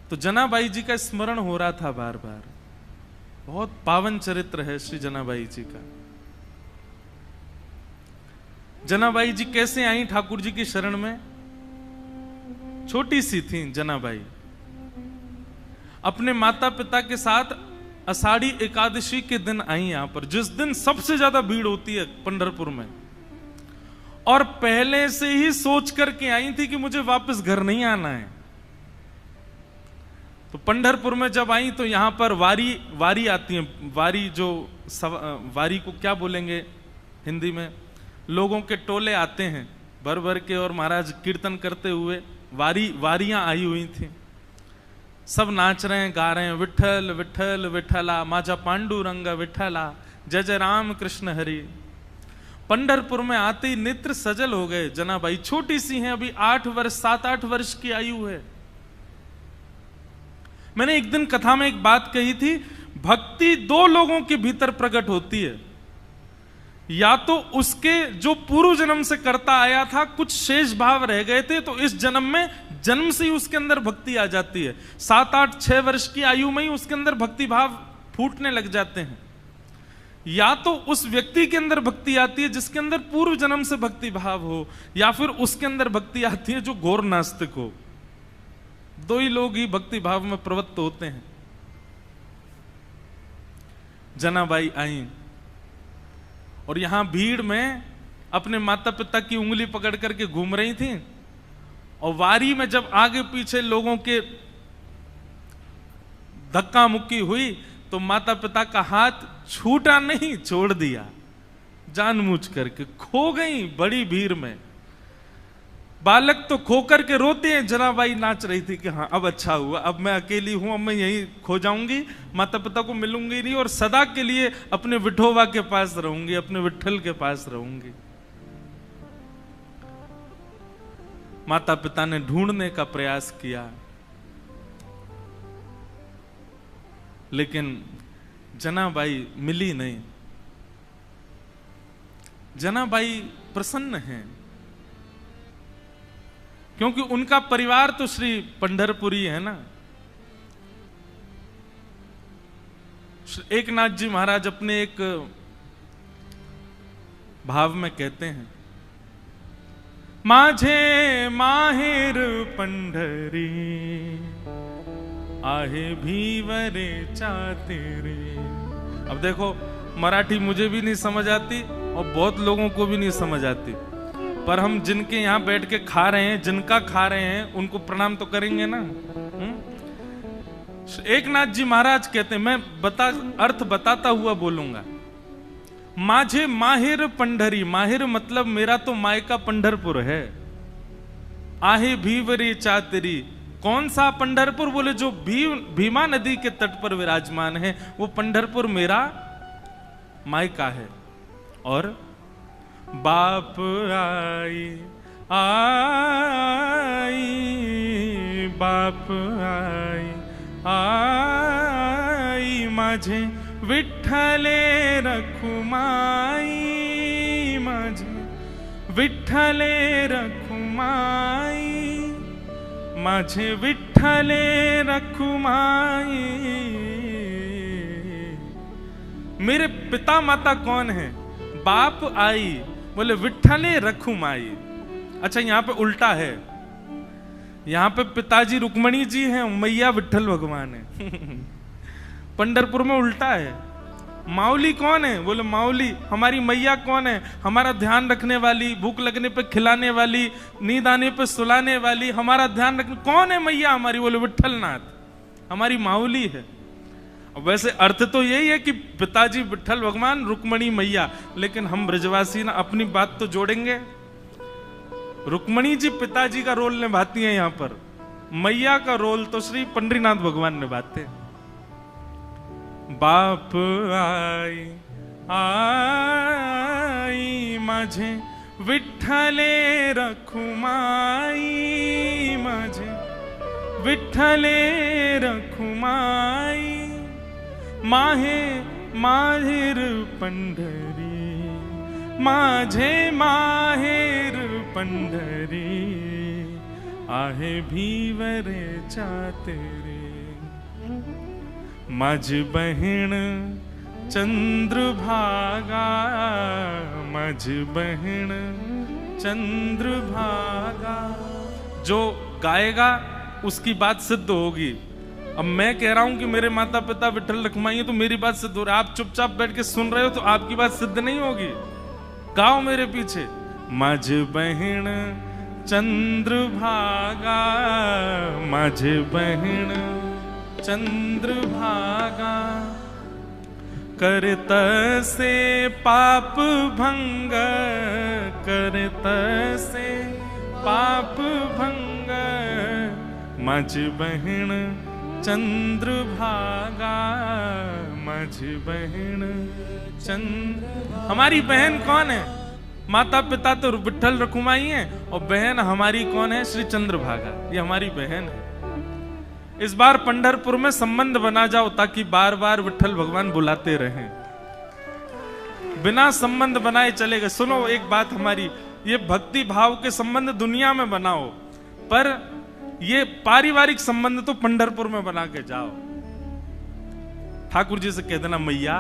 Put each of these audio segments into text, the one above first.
तो जनाबाई जी का स्मरण हो रहा था बार बार। बहुत पावन चरित्र है श्री जनाबाई जी का। जनाबाई जी कैसे आई ठाकुर जी की शरण में? छोटी सी थी जनाबाई, अपने माता पिता के साथ आषाढ़ी एकादशी के दिन आई यहां पर, जिस दिन सबसे ज्यादा भीड़ होती है पंढरपुर में, और पहले से ही सोच करके आई थी कि मुझे वापस घर नहीं आना है। तो पंढरपुर में जब आई तो यहां पर वारी आती है। वारी जो वारी को क्या बोलेंगे हिंदी में? लोगों के टोले आते हैं भर भर के, और महाराज कीर्तन करते हुए वारियां आई हुई थी। सब नाच रहे हैं, गा रहे हैं, विठल विठल विठला, माझा पांडुरंग विठला, जय जय राम कृष्ण हरि। पंढरपुर में आते ही नेत्र सजल हो गए। जनाबाई छोटी सी हैं, अभी 7-8 वर्ष की आयु है। मैंने एक दिन कथा में एक बात कही थी, भक्ति 2 लोगों के भीतर प्रकट होती है। या तो उसके जो पूर्व जन्म से करता आया था, कुछ शेष भाव रह गए थे, तो इस जन्म में जन्म से ही उसके अंदर भक्ति आ जाती है। 7-8-6 वर्ष की आयु में ही उसके अंदर भक्ति भाव फूटने लग जाते हैं। या तो उस व्यक्ति के अंदर भक्ति आती है जिसके अंदर पूर्व जन्म से भक्ति भाव हो, या फिर उसके अंदर भक्ति आती है जो घोर नास्तिक हो। 2 ही लोग ही भक्ति भाव में प्रवृत्त होते हैं। जनाबाई आई और यहां भीड़ में अपने माता पिता की उंगली पकड़ करके घूम रही थी, और वारी में जब आगे पीछे लोगों के धक्का मुक्की हुई तो माता पिता का हाथ छूटा नहीं, छोड़ दिया जानबूझ करके। खो गई बड़ी भीड़ में। बालक तो खो करके रोते हैं। जनाबाई नाच रही थी कि हाँ अब अच्छा हुआ, अब मैं अकेली हूं, अब मैं यहीं खो जाऊंगी, माता पिता को मिलूंगी नहीं, और सदा के लिए अपने विठोबा के पास रहूंगी, अपने विठल के पास रहूंगी। माता पिता ने ढूंढने का प्रयास किया, लेकिन जनाबाई मिली नहीं। जनाबाई प्रसन्न हैं क्योंकि उनका परिवार तो श्री पंढरपुरी है ना। एकनाथ जी महाराज अपने एक भाव में कहते हैं, माझे माहेर पंढरी आहे भीवरे चातेरे। अब देखो, मराठी मुझे भी नहीं समझ आती और बहुत लोगों को भी नहीं समझ आती, पर हम जिनके यहां बैठ के खा रहे हैं, जिनका खा रहे हैं, उनको प्रणाम तो करेंगे ना। एकनाथ जी महाराज कहते हैं, मैं अर्थ बताता हुआ बोलूंगा। माझे माहिर पंढरी, माहिर मतलब मेरा तो मायका पंढरपुर है। आहे भीवरे चातरी, कौन सा पंढरपुर? बोले जो भीमा नदी के तट पर विराजमान है, वो पंढरपुर मेरा मायका है। और बाप आई आई, बाप आई आई, माझे विठ्ठले रखुमाई, माझे विठ्ठले रखुमाई, माझे विठ्ठले रखुमाई। मेरे पिता माता कौन है? बाप आई, बोले विठ्ठले रखुमाई। अच्छा, यहां पे उल्टा है, यहां पे पिताजी रुक्मणी जी हैं, मैया विठ्ठल भगवान है। पंढरपुर में उल्टा है। माउली कौन है? बोले माउली हमारी मैया कौन है? हमारा ध्यान रखने वाली, भूख लगने पे खिलाने वाली, नींद आने पे सुलाने वाली, हमारा ध्यान रखने कौन है मैया हमारी? बोले विठ्ठलनाथ, हमारी माउली है। वैसे अर्थ तो यही है कि पिताजी विठ्ठल भगवान, रुक्मणी मैया, लेकिन हम ब्रजवासी ना अपनी बात तो जोड़ेंगे। रुक्मणी जी पिताजी का रोल निभाती हैं, यहां पर मैया का रोल तो श्री पंडरीनाथ भगवान निभाते हैं। बाप आई आई, माझे विठ्ठले रखुमाई, माझे विठ्ठले रखुमाई, माहे माहेर पंढरी, माझे माहेर पंढरी, आहे भीवरे चातेरे। माझ बहन चंद्रभागा, माझ बहन चंद्रभागा। जो गाएगा उसकी बात सिद्ध होगी। अब मैं कह रहा हूं कि मेरे माता पिता विठल रखुमाई है तो मेरी बात सिद्ध हो रही है। आप चुपचाप बैठ के सुन रहे हो तो आपकी बात सिद्ध नहीं होगी। गाओ मेरे पीछे। माझ बहन चंद्रभागा, माझ बहन चंद्रभागा। करत से पाप भंग, करत से पाप भंग। माझ बहन चंद्रभागा, माझ बहन चंद्र। हमारी बहन कौन है? माता पिता तो विठल रखुमाई है और बहन हमारी कौन है? श्री चंद्रभागा। ये हमारी बहन है। इस बार पंढरपुर में संबंध बना जाओ ताकि बार बार विठल भगवान बुलाते रहें। बिना संबंध बनाए चलेगा। सुनो एक बात हमारी, ये भक्ति भाव के संबंध दुनिया में बनाओ, पर ये पारिवारिक संबंध तो पंढरपुर में बना के जाओ। ठाकुर जी से कह देना, मैया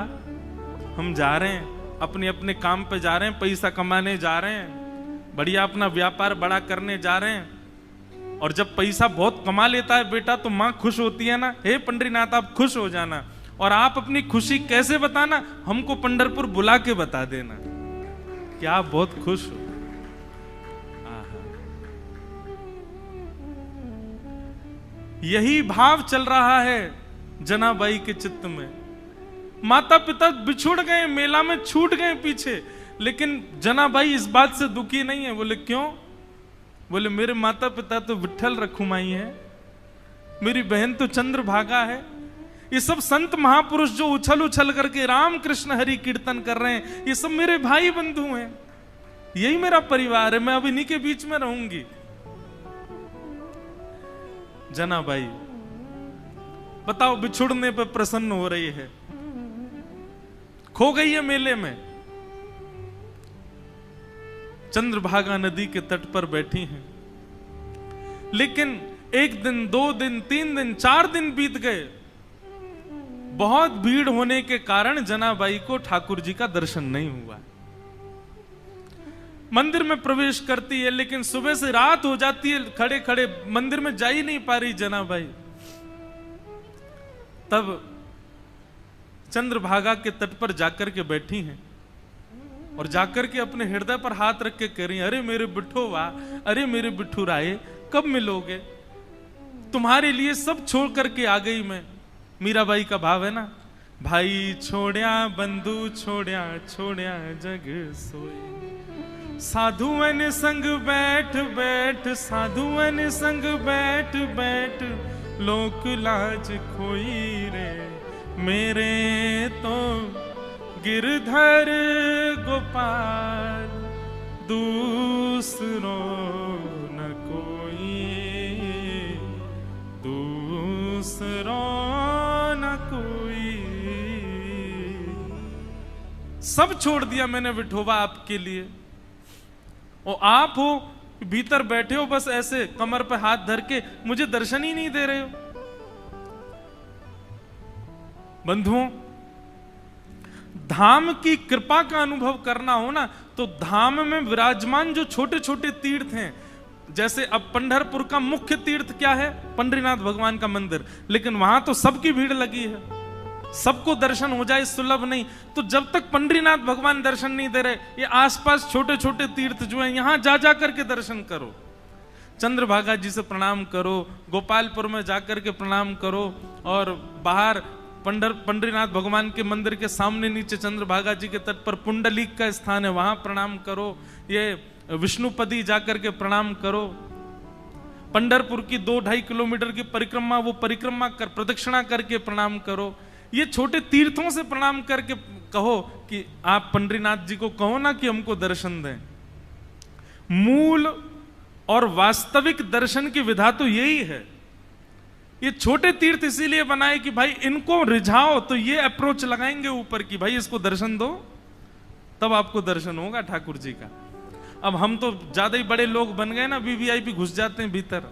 हम जा रहे हैं, अपने अपने काम पे जा रहे हैं, पैसा कमाने जा रहे हैं, बढ़िया अपना व्यापार बड़ा करने जा रहे हैं। और जब पैसा बहुत कमा लेता है बेटा तो माँ खुश होती है ना, हे पंडरीनाथ आप खुश हो जाना। और आप अपनी खुशी कैसे बताना? हमको पंढरपुर बुला के बता देना कि आप बहुत खुश हो। यही भाव चल रहा है जनाबाई के चित्त में। माता पिता बिछुड़ गए, मेला में छूट गए पीछे, लेकिन जनाबाई इस बात से दुखी नहीं है। बोले क्यों? बोले मेरे माता पिता तो विठल रखुमाई है, मेरी बहन तो चंद्रभागा है। ये सब संत महापुरुष जो उछल उछल करके राम कृष्ण हरि कीर्तन कर रहे हैं, ये सब मेरे भाई बंधु हैं, यही मेरा परिवार है, मैं अब इन्हीं के बीच में रहूंगी। जनाबाई बताओ, बिछुड़ने पर प्रसन्न हो रही है, खो गई है मेले में, चंद्रभागा नदी के तट पर बैठी हैं। लेकिन एक दिन, 2 दिन, 3 दिन, 4 दिन बीत गए। बहुत भीड़ होने के कारण जनाबाई को ठाकुर जी का दर्शन नहीं हुआ। मंदिर में प्रवेश करती है, लेकिन सुबह से रात हो जाती है, खड़े खड़े मंदिर में जा ही नहीं पा रही जनाबाई। तब चंद्रभागा के तट पर जाकर के बैठी हैं और जाकर के अपने हृदय पर हाथ रख के कह रही, अरे मेरे बिट्ठो वाह, अरे मेरे बिट्ठू राय, कब मिलोगे? तुम्हारे लिए सब छोड़ करके आ गई मैं। मीराबाई का भाव है ना, भाई छोड़या बंधु छोड़या, छोड़या जग सोए। साधुअन संग बैठ बैठ, साधुअन संग बैठ बैठ, लोक लाज खोई रे, मेरे तो गिरधर गोपाल दूसरो न कोई, दूसरो न कोई। सब छोड़ दिया मैंने विठोबा आपके लिए, और आप हो भीतर बैठे हो बस ऐसे कमर पे हाथ धर के, मुझे दर्शन ही नहीं दे रहे हो। बंधुओं, धाम की कृपा का अनुभव करना हो ना, तो धाम में विराजमान जो छोटे छोटे तीर्थ हैं, जैसे अब पंढरपुर का मुख्य तीर्थ क्या है? पंडरीनाथ भगवान का मंदिर, लेकिन वहां तो सबकी भीड़ लगी है, सबको दर्शन हो जाए सुलभ नहीं। तो जब तक पंडरीनाथ भगवान दर्शन नहीं दे रहे, ये आसपास छोटे छोटे तीर्थ जो हैं, यहां जा जा करके दर्शन करो। चंद्रभागा जी से प्रणाम करो, गोपालपुर में जाकर के प्रणाम करो, और बाहर पंडरीनाथ भगवान के मंदिर के सामने नीचे चंद्रभागा जी के तट पर पुंडलीक का स्थान है, वहां प्रणाम करो। ये विष्णुपदी जाकर के प्रणाम करो। पंढरपुर की 2-2.5 किलोमीटर की परिक्रमा, वो परिक्रमा कर प्रदक्षिणा करके प्रणाम करो। ये छोटे तीर्थों से प्रणाम करके कहो कि आप पंडरीनाथ जी को कहो ना कि हमको दर्शन दें। मूल और वास्तविक दर्शन की विधा तो यही है। ये छोटे तीर्थ इसीलिए बनाए कि भाई इनको रिझाओ तो ये अप्रोच लगाएंगे ऊपर की भाई इसको दर्शन दो, तब आपको दर्शन होगा ठाकुर जी का। अब हम तो ज्यादा ही बड़े लोग बन गए ना, वीवीआईपी घुस जाते हैं भीतर।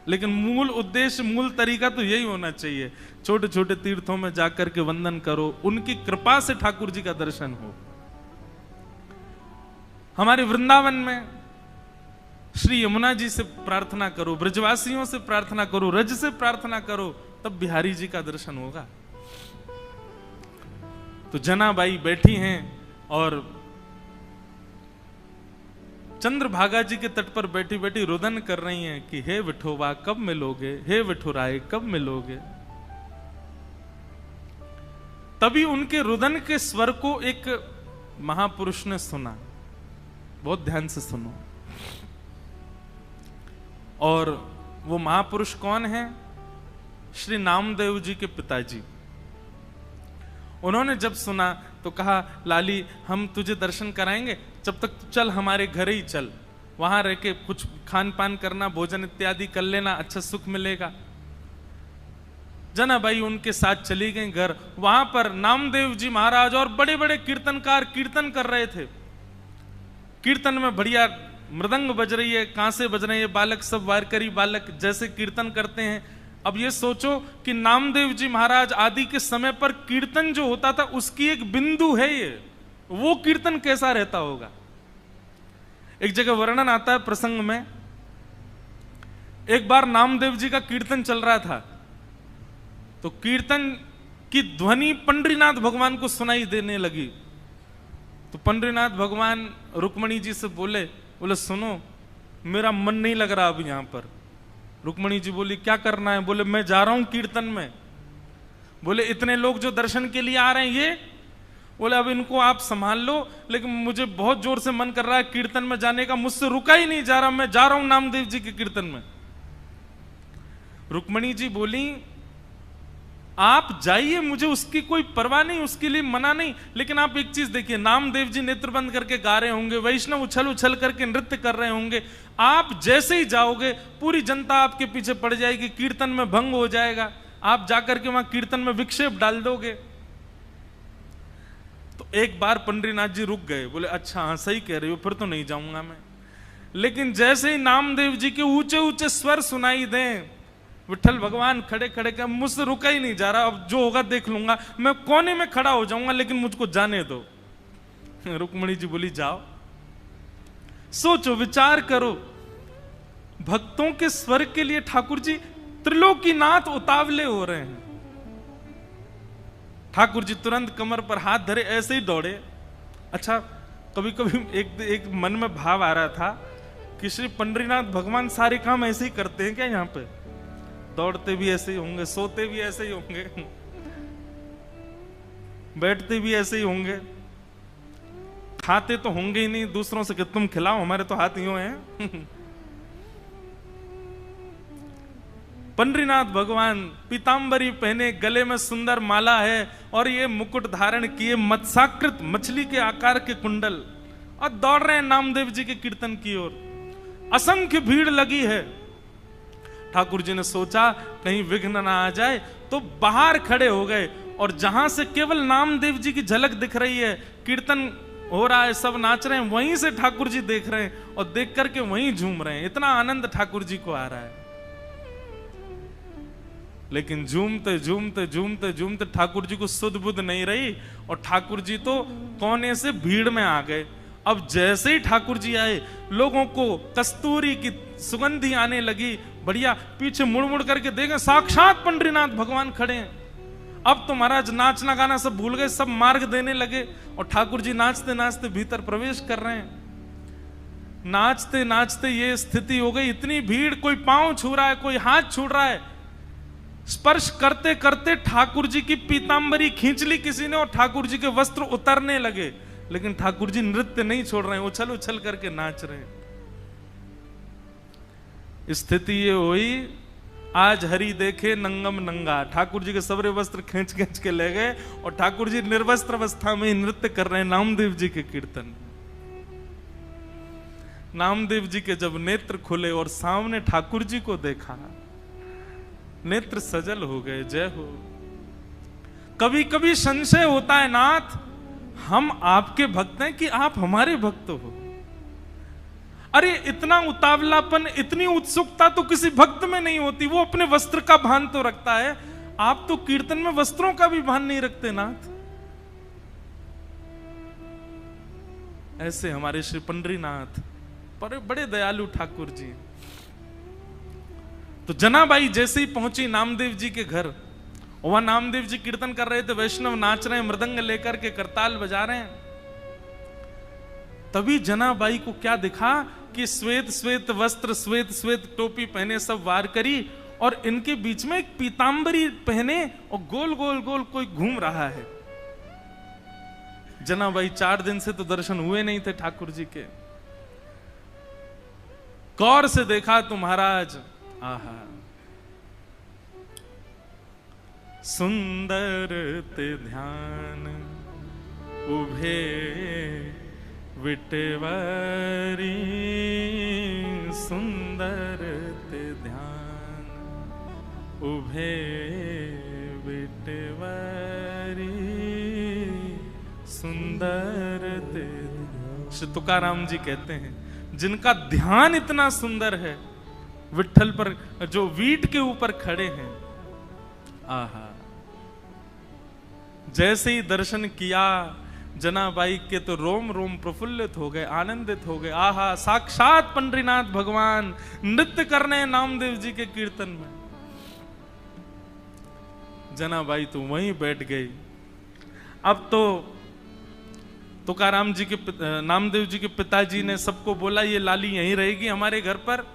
लेकिन मूल उद्देश्य, मूल तरीका तो यही होना चाहिए, छोटे छोटे तीर्थों में जाकर के वंदन करो, उनकी कृपा से ठाकुर जी का दर्शन हो। हमारे वृंदावन में श्री यमुना जी से प्रार्थना करो, ब्रजवासियों से प्रार्थना करो, रज से प्रार्थना करो, तब बिहारी जी का दर्शन होगा। तो जनाबाई बैठी हैं और चंद्रभागा जी के तट पर बैठी बैठी रुदन कर रही हैं कि हे विठोबा कब मिलोगे, हे विठुराय कब मिलोगे। तभी उनके रुदन के स्वर को एक महापुरुष ने सुना, बहुत ध्यान से सुनो। और वो महापुरुष कौन है? श्री नामदेव जी के पिताजी। उन्होंने जब सुना तो कहा, लाली हम तुझे दर्शन कराएंगे, जब तक चल हमारे घर ही चल, वहां रह के कुछ खान पान करना, भोजन इत्यादि कर लेना, अच्छा सुख मिलेगा। जनाबाई उनके साथ चली गई घर। वहां पर नामदेव जी महाराज और बड़े बड़े कीर्तनकार कीर्तन कर रहे थे। कीर्तन में बढ़िया मृदंग बज रही है, कांसे बज रहे हैं, बालक सब वारकरी बालक जैसे कीर्तन करते हैं। अब ये सोचो कि नामदेव जी महाराज आदि के समय पर कीर्तन जो होता था उसकी एक बिंदु है ये, वो कीर्तन कैसा रहता होगा। एक जगह वर्णन आता है प्रसंग में, एक बार नामदेव जी का कीर्तन चल रहा था, तो कीर्तन की ध्वनि पंडरीनाथ भगवान को सुनाई देने लगी। तो पंडरीनाथ भगवान रुक्मणी जी से बोले सुनो मेरा मन नहीं लग रहा अब यहां पर। रुक्मणी जी बोली क्या करना है? बोले मैं जा रहा हूं कीर्तन में। बोले इतने लोग जो दर्शन के लिए आ रहे हैं ये? बोले अब इनको आप संभाल लो, लेकिन मुझे बहुत जोर से मन कर रहा है कीर्तन में जाने का, मुझसे रुका ही नहीं जा रहा, मैं जा रहा हूं नामदेव जी के कीर्तन में। रुक्मणी जी बोली आप जाइए, मुझे उसकी कोई परवाह नहीं, उसके लिए मना नहीं, लेकिन आप एक चीज देखिए, नामदेव जी नेत्र बंद करके गा रहे होंगे, वैष्णव उछल उछल करके नृत्य कर रहे होंगे, आप जैसे ही जाओगे पूरी जनता आपके पीछे पड़ जाएगी, कीर्तन में भंग हो जाएगा, आप जाकर के वहां कीर्तन में विक्षेप डाल दोगे। तो एक बार पंडरीनाथ जी रुक गए, बोले अच्छा हाँ सही कह रहे हो, फिर तो नहीं जाऊंगा मैं। लेकिन जैसे ही नामदेव जी के ऊंचे ऊंचे स्वर सुनाई दें, विठल भगवान खड़े खड़े के मुझसे रुका ही नहीं जा रहा, अब जो होगा देख लूंगा, मैं कोने में खड़ा हो जाऊंगा, लेकिन मुझको जाने दो। रुक्मणी जी बोली जाओ। सोचो विचार करो, भक्तों के स्वर के लिए ठाकुर जी त्रिलोकीनाथ उतावले हो रहे हैं। ठाकुर जी तुरंत कमर पर हाथ धरे ऐसे ही दौड़े। अच्छा कभी कभी एक मन में भाव आ रहा था कि श्री पंडरीनाथ भगवान सारे काम ऐसे ही करते हैं क्या? यहाँ पे दौड़ते भी ऐसे ही होंगे, सोते भी ऐसे ही होंगे, बैठते भी ऐसे ही होंगे, खाते तो होंगे ही नहीं दूसरों से कि तुम खिलाओ, हमारे तो हाथ यूं हैं। पंडरीनाथ भगवान पीतांबरी पहने, गले में सुंदर माला है और ये मुकुट धारण किए, मत्स्याकृत मछली के आकार के कुंडल, और दौड़ रहे हैं नामदेव जी के कीर्तन की ओर। असंख्य भीड़ लगी है। ठाकुर जी ने सोचा कहीं विघ्न ना आ जाए, तो बाहर खड़े हो गए, और जहां से केवल नामदेव जी की झलक दिख रही है, कीर्तन हो रहा है, सब नाच रहे हैं, वहीं से ठाकुर जी देख रहे हैं और देख करके वहीं झूम रहे हैं। इतना आनंद ठाकुर जी को आ रहा है। लेकिन झूमते झूमते झूमते झूमते ठाकुर जी को सुध बुध नहीं रही, और ठाकुर जी तो कोने से भीड़ में आ गए। अब जैसे ही ठाकुर जी आए, लोगों को कस्तूरी की सुगंधी आने लगी, बढ़िया, पीछे मुड़ मुड़ करके देखें साक्षात पंडरीनाथ भगवान खड़े हैं। अब तो महाराज नाचना गाना सब भूल गए, सब मार्ग देने लगे, और ठाकुर जी नाचते नाचते भीतर प्रवेश कर रहे हैं। नाचते नाचते ये स्थिति हो गई, इतनी भीड़, कोई पांव छू रहा है, कोई हाथ छू रहा है, स्पर्श करते करते ठाकुर जी की पीतांबरी खींच ली किसी ने, और ठाकुर जी के वस्त्र उतरने लगे, लेकिन ठाकुर जी नृत्य नहीं छोड़ रहे हैं, उछल उछल करके नाच रहे हैं। स्थिति ये हुई, आज हरि देखे नंगम नंगा, ठाकुर जी के सबरे वस्त्र खींच खींच के ले गए, और ठाकुर जी निर्वस्त्र अवस्था में नृत्य कर रहे हैं नामदेव जी के कीर्तन। नामदेव जी के जब नेत्र खुले और सामने ठाकुर जी को देखा, नेत्र सजल हो गए। जय हो। कभी कभी संशय होता है नाथ, हम आपके भक्त हैं कि आप हमारे भक्त हो? अरे इतना उतावलापन, इतनी उत्सुकता तो किसी भक्त में नहीं होती। वो अपने वस्त्र का भान तो रखता है, आप तो कीर्तन में वस्त्रों का भी भान नहीं रखते नाथ। ऐसे हमारे श्री पंडरीनाथ बड़े दयालु ठाकुर जी। तो जनाबाई जैसे ही पहुंची नामदेव जी के घर, वहां नामदेव जी कीर्तन कर रहे थे, वैष्णव नाच रहे हैं, मृदंग लेकर के करताल बजा रहे हैं। तभी जनाबाई को क्या दिखा कि श्वेत श्वेत वस्त्र, श्वेत श्वेत टोपी पहने, सब वार करी, और इनके बीच में एक पीतांबरी पहने और गोल गोल गोल कोई घूम रहा है। जनाबाई 4 दिन से तो दर्शन हुए नहीं थे ठाकुर जी के। गौर से देखा तो महाराज, आहा, सुंदर ते ध्यान उभे विटवारी, सुंदर ते ध्यान उभे विटवारी, सुंदर ते। श्री तुकाराम जी कहते हैं, जिनका ध्यान इतना सुंदर है, विट्ठल पर जो वीट के ऊपर खड़े हैं, आहा, जैसे ही दर्शन किया जनाबाई के तो रोम रोम प्रफुल्लित हो गए, आनंदित हो गए। आहा, साक्षात पंडरीनाथ भगवान नृत्य करने नामदेव जी के कीर्तन में। जनाबाई तो वहीं बैठ गई। अब तो तुकाराम जी के नामदेव जी के पिताजी ने सबको बोला, ये लाली यहीं रहेगी हमारे घर पर,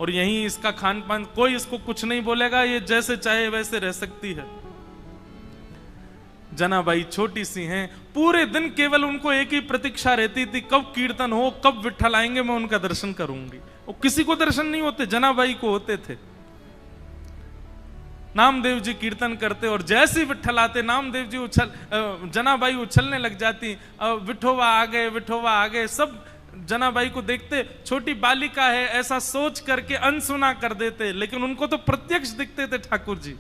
और यहीं इसका खान पान, कोई इसको कुछ नहीं बोलेगा, ये जैसे चाहे वैसे रह सकती है। जनाबाई छोटी सी हैं, पूरे दिन केवल उनको एक ही प्रतीक्षा रहती थी, कब कीर्तन हो, कब विट्ठल आएंगे, मैं उनका दर्शन करूंगी। और किसी को दर्शन नहीं होते, जनाबाई को होते थे। नामदेव जी कीर्तन करते और जैसे ही विट्ठल आते, नामदेव जी जनाबाई उछलने लग जाती, विठोवा आ गए, विठोवा आ गए। सब जनाबाई को देखते, छोटी बालिका है ऐसा सोच करके अनसुना कर देते, लेकिन उनको तो प्रत्यक्ष दिखते थे ठाकुर जी।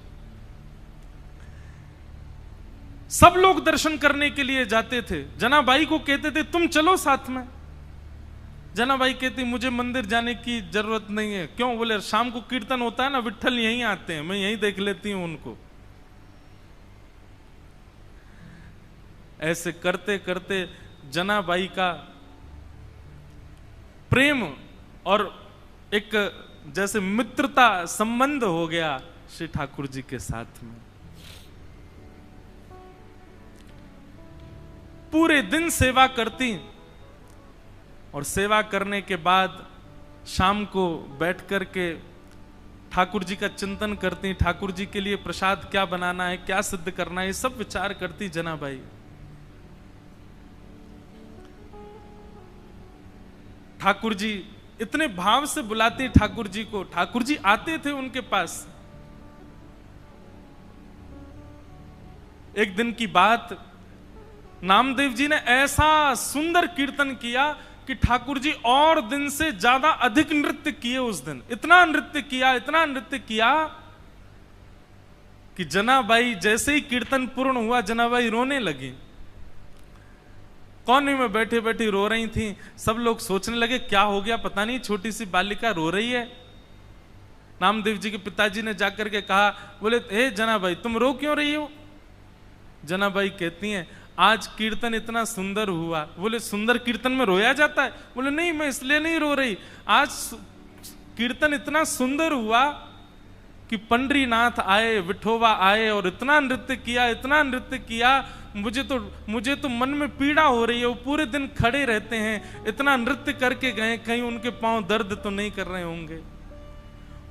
सब लोग दर्शन करने के लिए जाते थे, जनाबाई को कहते थे तुम चलो साथ में। जनाबाई कहती मुझे मंदिर जाने की जरूरत नहीं है। क्यों? बोले शाम को कीर्तन होता है ना, विट्ठल यहीं आते हैं, मैं यहीं देख लेती हूं उनको। ऐसे करते करते जनाबाई का प्रेम और एक जैसे मित्रता संबंध हो गया श्री ठाकुर जी के साथ में। पूरे दिन सेवा करती, और सेवा करने के बाद शाम को बैठ करके ठाकुर जी का चिंतन करती, ठाकुर जी के लिए प्रसाद क्या बनाना है, क्या सिद्ध करना है, सब विचार करती जनाबाई। ठाकुर जी इतने भाव से बुलाते ठाकुर जी को, ठाकुर जी आते थे उनके पास। एक दिन की बात, नामदेव जी ने ऐसा सुंदर कीर्तन किया कि ठाकुर जी और दिन से ज्यादा अधिक नृत्य किए उस दिन। इतना नृत्य किया, इतना नृत्य किया कि जनाबाई जैसे ही कीर्तन पूर्ण हुआ, जनाबाई रोने लगी। कोने में बैठे बैठे रो रही थी। सब लोग सोचने लगे क्या हो गया, पता नहीं छोटी सी बालिका रो रही है। नामदेव जी के पिताजी ने जाकर के कहा, बोले हे जनाबाई तुम रो क्यों रही हो? जनाबाई कहती हैं आज कीर्तन इतना सुंदर हुआ। बोले सुंदर कीर्तन में रोया जाता है? बोले नहीं, मैं इसलिए नहीं रो रही, आज कीर्तन इतना सुंदर हुआ कि पंडरीनाथ आए, विठोबा आए और इतना नृत्य किया, इतना नृत्य किया, मुझे तो मन में पीड़ा हो रही है। वो पूरे दिन खड़े रहते हैं, इतना नृत्य करके गए, कहीं उनके पांव दर्द तो नहीं कर रहे होंगे,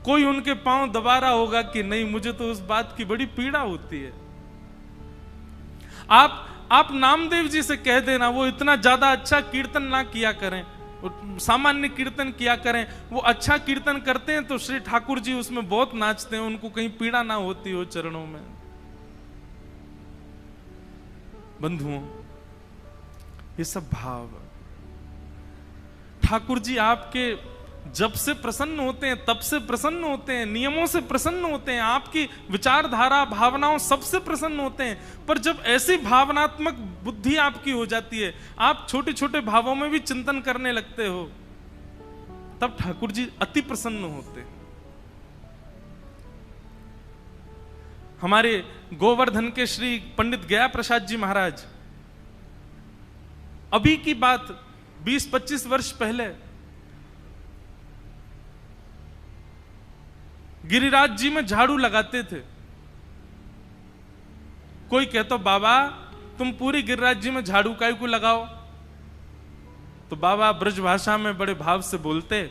कोई उनके पांव दबा रहा होगा कि नहीं, मुझे तो उस बात की बड़ी पीड़ा होती है। आप नामदेव जी से कह देना वो इतना ज्यादा अच्छा कीर्तन ना किया करें, सामान्य कीर्तन किया करें। वो अच्छा कीर्तन करते हैं तो श्री ठाकुर जी उसमें बहुत नाचते हैं, उनको कहीं पीड़ा ना होती हो चरणों में। बंधुओं, ये सब भाव ठाकुर जी आपके जब से प्रसन्न होते हैं तब से प्रसन्न होते हैं, नियमों से प्रसन्न होते हैं, आपकी विचारधारा भावनाओं सबसे प्रसन्न होते हैं। पर जब ऐसी भावनात्मक बुद्धि आपकी हो जाती है, आप छोटे छोटे भावों में भी चिंतन करने लगते हो, तब ठाकुर जी अति प्रसन्न होते। हमारे गोवर्धन के श्री पंडित गया प्रसाद जी महाराज, अभी की बात 20-25 वर्ष पहले गिरिराज जी में झाड़ू लगाते थे। कोई कहता बाबा तुम पूरी गिरिराज जी में झाड़ू काहे को लगाओ, तो बाबा ब्रज भाषा में बड़े भाव से बोलते,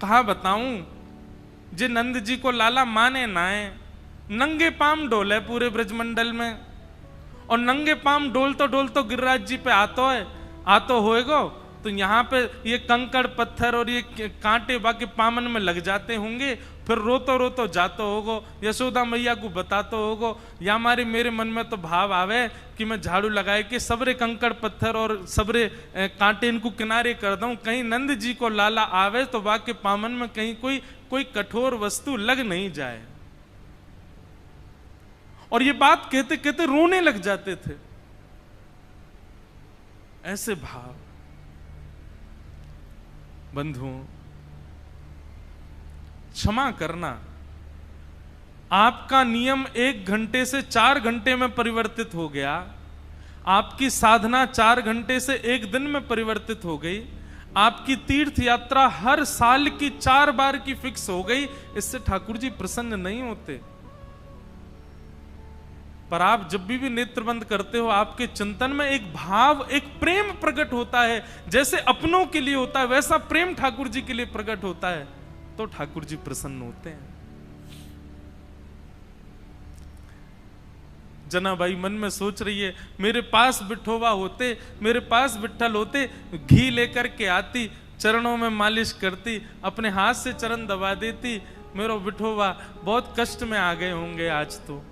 कहा बताऊं, जे नंद जी को लाला माने नाए, नंगे पाम डोले पूरे ब्रजमंडल में, और नंगे पाम डोल तो गिरिराज जी पे आतो होएगो, तो यहाँ पे ये कंकड़ पत्थर और ये कांटे बाकी पामन में लग जाते होंगे, फिर रोतो जातो होगो, यशोदा मैया को बतातो होगो, या मेरे मन में तो भाव आवे कि मैं झाड़ू लगाए कि सबरे कंकड़ पत्थर और सबरे कांटे इनको किनारे कर दूं, कहीं नंद जी को लाला आवे तो बाकी पामन में कहीं कोई कठोर वस्तु लग नहीं जाए। और ये बात कहते कहते रोने लग जाते थे। ऐसे भाव बंधुओं, क्षमा करना, आपका नियम 1 घंटे से 4 घंटे में परिवर्तित हो गया, आपकी साधना 4 घंटे से 1 दिन में परिवर्तित हो गई, आपकी तीर्थ यात्रा हर साल की 4 बार की फिक्स हो गई, इससे ठाकुर जी प्रसन्न नहीं होते। पर आप जब भी नेत्रबंद करते हो, आपके चिंतन में एक भाव, एक प्रेम प्रकट होता है, जैसे अपनों के लिए होता है वैसा प्रेम ठाकुर जी के लिए प्रकट होता है, तो ठाकुर जी प्रसन्न होते हैं। जनाबाई मन में सोच रही है, मेरे पास बिठोवा होते, मेरे पास बिठल होते, घी लेकर के आती, चरणों में मालिश करती, अपने हाथ से चरण दबा देती, मेरा बिठोवा बहुत कष्ट में आ गए होंगे आज तो।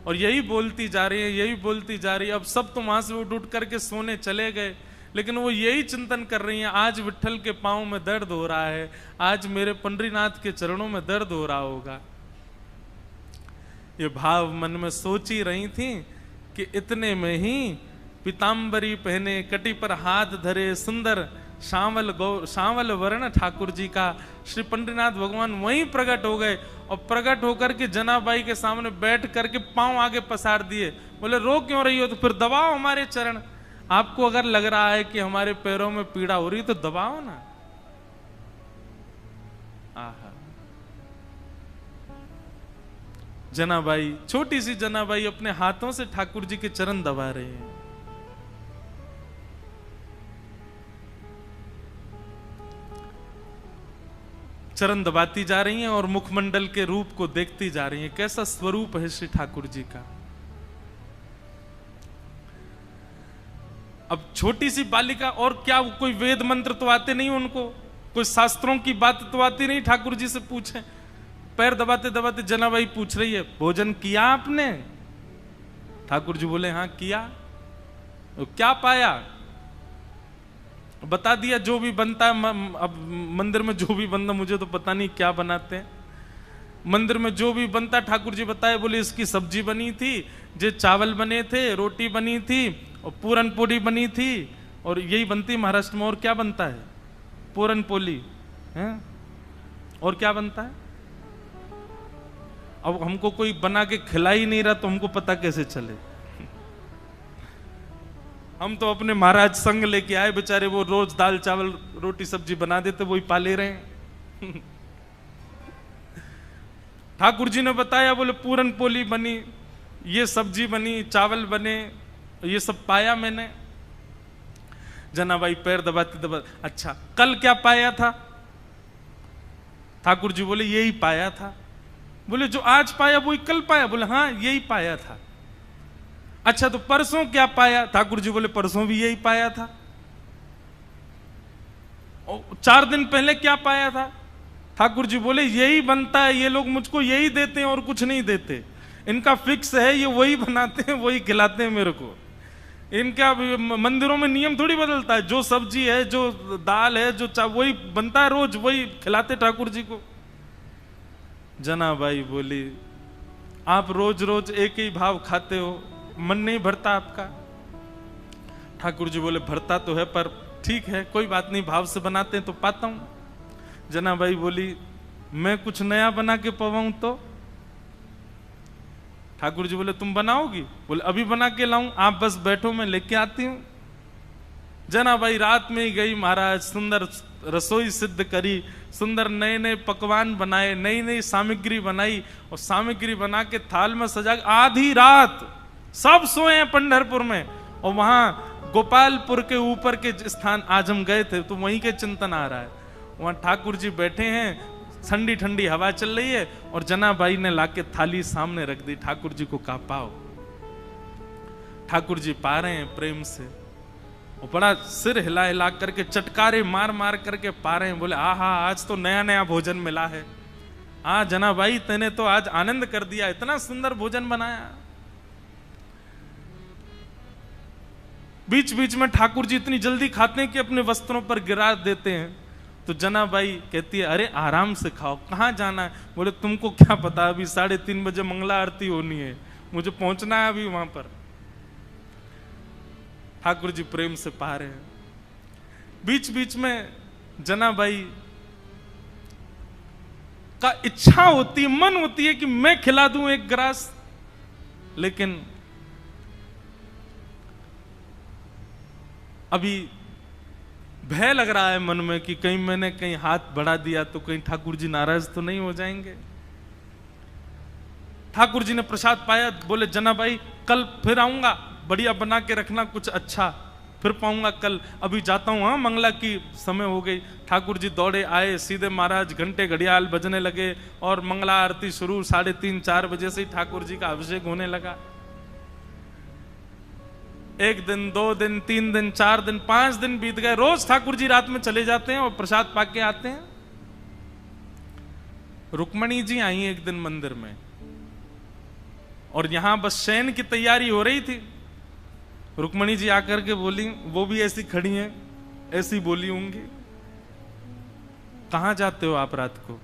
और यही बोलती जा रही है, यही बोलती जा रही है। अब सब तो वहां से उठ करके सोने चले गए, लेकिन वो यही चिंतन कर रही हैं, आज विट्ठल के पांव में दर्द हो रहा है, आज मेरे पंडरीनाथ के चरणों में दर्द हो रहा होगा। ये भाव मन में सोच ही रही थी कि इतने में ही पीताम्बरी पहने, कटी पर हाथ धरे, सुंदर सांवल वर्ण ठाकुर जी का श्री पंडरीनाथ भगवान वहीं प्रकट हो गए, और प्रकट होकर के जनाबाई के सामने बैठ करके पांव आगे पसार दिए, बोले रो क्यों रही हो, तो फिर दबाओ हमारे चरण। आपको अगर लग रहा है कि हमारे पैरों में पीड़ा हो रही है तो दबाओ ना। आहा, जनाबाई, छोटी सी जनाबाई अपने हाथों से ठाकुर जी के चरण दबा रहे हैं। चरण दबाती जा रही हैं और मुखमंडल के रूप को देखती जा रही हैं, कैसा स्वरूप है श्री ठाकुर जी का। अब छोटी सी बालिका, और क्या कोई वेद मंत्र तो आते नहीं उनको, कोई शास्त्रों की बात तो आती नहीं, ठाकुर जी से पूछें। पैर दबाते दबाते जनाबाई पूछ रही है, भोजन किया आपने? ठाकुर जी बोले हाँ किया। तो क्या पाया? बता दिया जो भी बनता है। अब मंदिर में जो भी बनता, मुझे तो पता नहीं क्या बनाते हैं, मंदिर में जो भी बनता ठाकुर जी बताए, बोले इसकी सब्जी बनी थी, जे चावल बने थे, रोटी बनी थी और पूरन पोली बनी थी, और यही बनती महाराष्ट्र में। और क्या बनता है? पूरन पोली है। और क्या बनता है? अब हमको कोई बना के खिला ही नहीं रहा तो हमको पता कैसे चले। हम तो अपने महाराज संग लेके आए, बेचारे वो रोज दाल चावल रोटी सब्जी बना देते, वही पाले रहे हैं। ठाकुर जी ने बताया, बोले पूरन पोली बनी, ये सब्जी बनी, चावल बने, ये सब पाया मैंने। जनाबाई पैर दबाते दबाते, अच्छा कल क्या पाया था? ठाकुर जी बोले यही पाया था। बोले जो आज पाया वही कल पाया? बोले हाँ यही पाया था। अच्छा तो परसों क्या पाया? ठाकुर जी बोले परसों भी यही पाया था। और 4 दिन पहले क्या पाया था? ठाकुर जी बोले यही बनता है, ये लोग मुझको यही देते हैं और कुछ नहीं देते, इनका फिक्स है, ये वही बनाते हैं वही खिलाते हैं मेरे को। इनका मंदिरों में नियम थोड़ी बदलता है, जो सब्जी है, जो दाल है, जो वही बनता है, रोज वही खिलाते ठाकुर जी को। जनाबाई बोली आप रोज रोज एक ही भाव खाते हो, मन नहीं भरता आपका? ठाकुर जी बोले भरता तो है, पर ठीक है कोई बात नहीं, भाव से बनाते हैं तो पाता हूं। जनाबाई बोली मैं कुछ नया बना के पवाऊं तो? ठाकुर जी बोले तुम बनाओगी? बोले अभी बना के लाऊं, आप बस बैठो मैं लेके आती हूं। जनाबाई रात में ही गई महाराज, सुंदर रसोई सिद्ध करी, सुंदर नए नए पकवान बनाए, नई नई सामग्री बनाई और सामग्री बना के थाल में सजा। आधी रात सब सोए हैं पंढरपुर में, और वहां गोपालपुर के ऊपर के स्थान आज हम गए थे तो वहीं के चिंतन आ रहा है। वहां ठाकुर जी बैठे हैं, ठंडी ठंडी हवा चल रही है और जनाबाई ने लाके थाली सामने रख दी। ठाकुर जी को कहा पाओ। ठाकुर जी पा रहे हैं प्रेम से, और बड़ा सिर हिला हिला करके चटकारे मार मार करके पा रहे हैं। बोले आहा आज तो नया नया भोजन मिला है। जनाबाई तेने तो आज आनंद कर दिया, इतना सुंदर भोजन बनाया। बीच बीच में ठाकुर जी इतनी जल्दी खाते हैं कि अपने वस्त्रों पर गिरा देते हैं। तो जनाबाई कहती है अरे आराम से खाओ, कहाँ जाना है? बोले तुमको क्या पता, अभी 3:30 बजे मंगला आरती होनी है, मुझे पहुंचना है अभी वहां पर। ठाकुर जी प्रेम से पा रहे हैं। बीच बीच में जनाबाई का इच्छा होती है, मन होती है कि मैं खिला दूं एक ग्रास, लेकिन अभी भय लग रहा है मन में कि कहीं मैंने कहीं हाथ बढ़ा दिया तो कहीं ठाकुर जी नाराज तो नहीं हो जाएंगे। ठाकुर जी ने प्रसाद पाया, बोले जनाबाई कल फिर आऊंगा, बढ़िया बना के रखना कुछ अच्छा, फिर पाऊंगा कल, अभी जाता हूं, हाँ मंगला की समय हो गई। ठाकुर जी दौड़े आए, सीधे महाराज घंटे घड़ियाल बजने लगे और मंगला आरती शुरू। 3:30-4 बजे से ही ठाकुर जी का अभिषेक होने लगा। 1 दिन 2 दिन 3 दिन 4 दिन 5 दिन बीत गए। रोज ठाकुर जी रात में चले जाते हैं और प्रसाद पाके आते हैं। रुक्मणी जी आई एक दिन मंदिर में, और यहां बस शयन की तैयारी हो रही थी। रुक्मणी जी आकर के बोली, वो भी ऐसी खड़ी हैं, ऐसी बोली होंगी, कहां जाते हो आप रात को?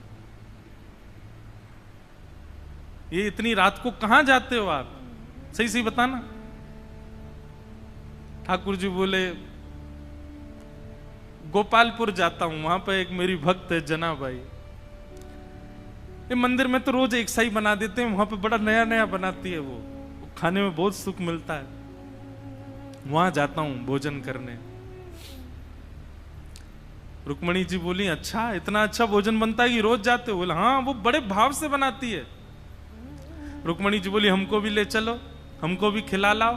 ये इतनी रात को कहां जाते हो आप, सही सही बताना। ठाकुर जी बोले गोपालपुर जाता हूं, वहां पर एक मेरी भक्त है जनाबाई, ये मंदिर में तो रोज एक सा ही बना देते हैं, वहां पे बड़ा नया नया बनाती है, वो खाने में बहुत सुख मिलता है, वहां जाता हूं भोजन करने। रुक्मणी जी बोली अच्छा इतना अच्छा भोजन बनता है कि रोज जाते हो? बोला हाँ, वो बड़े भाव से बनाती है। रुक्मणी जी बोली हमको भी ले चलो, हमको भी खिला लाओ।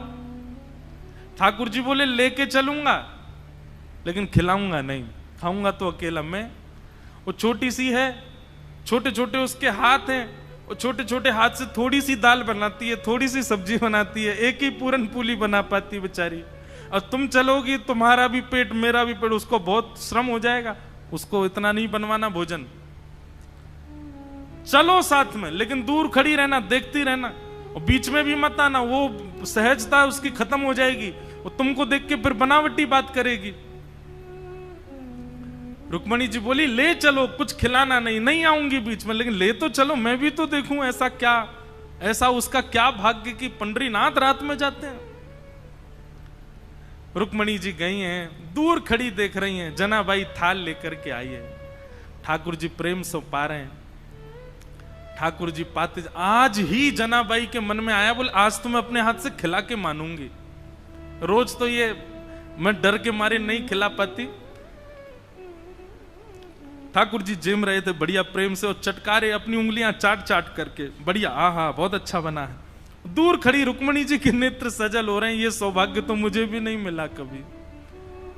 ठाकुर जी बोले लेके चलूंगा लेकिन खिलाऊंगा नहीं, खाऊंगा तो अकेला मैं। वो छोटी सी है, छोटे छोटे उसके हाथ हैं, वो छोटे छोटे हाथ से थोड़ी सी दाल बनाती है, थोड़ी सी सब्जी बनाती है, एक ही पूरन पूली बना पाती बेचारी। और तुम चलोगी तुम्हारा भी पेट मेरा भी पेट, उसको बहुत श्रम हो जाएगा, उसको इतना नहीं बनवाना भोजन। चलो साथ में, लेकिन दूर खड़ी रहना, देखती रहना, और बीच में भी मत आना, वो सहजता उसकी खत्म हो जाएगी, वो तुमको देख के फिर बनावटी बात करेगी। रुक्मणी जी बोली ले चलो, कुछ खिलाना नहीं, नहीं आऊंगी बीच में, लेकिन ले तो चलो, मैं भी तो देखूं ऐसा क्या, ऐसा उसका क्या भाग्य कि पंडरीनाथ रात में जाते हैं। रुक्मणी जी गई हैं, दूर खड़ी देख रही हैं, जनाबाई थाल लेकर के आई है, ठाकुर जी प्रेम से पा रहे हैं। ठाकुर जी पाते, आज ही जनाबाई के मन में आया, बोले आज तो मैं अपने हाथ से खिला के मानूंगी, रोज तो ये मैं डर के मारे नहीं खिला पाती। ठाकुर जी जिम रहे थे बढ़िया प्रेम से, और चटकारे अपनी उंगलियां चाट चाट करके, बढ़िया आहा बहुत अच्छा बना है। दूर खड़ी रुक्मणी जी के नेत्र सजल हो रहे हैं, ये सौभाग्य तो मुझे भी नहीं मिला कभी,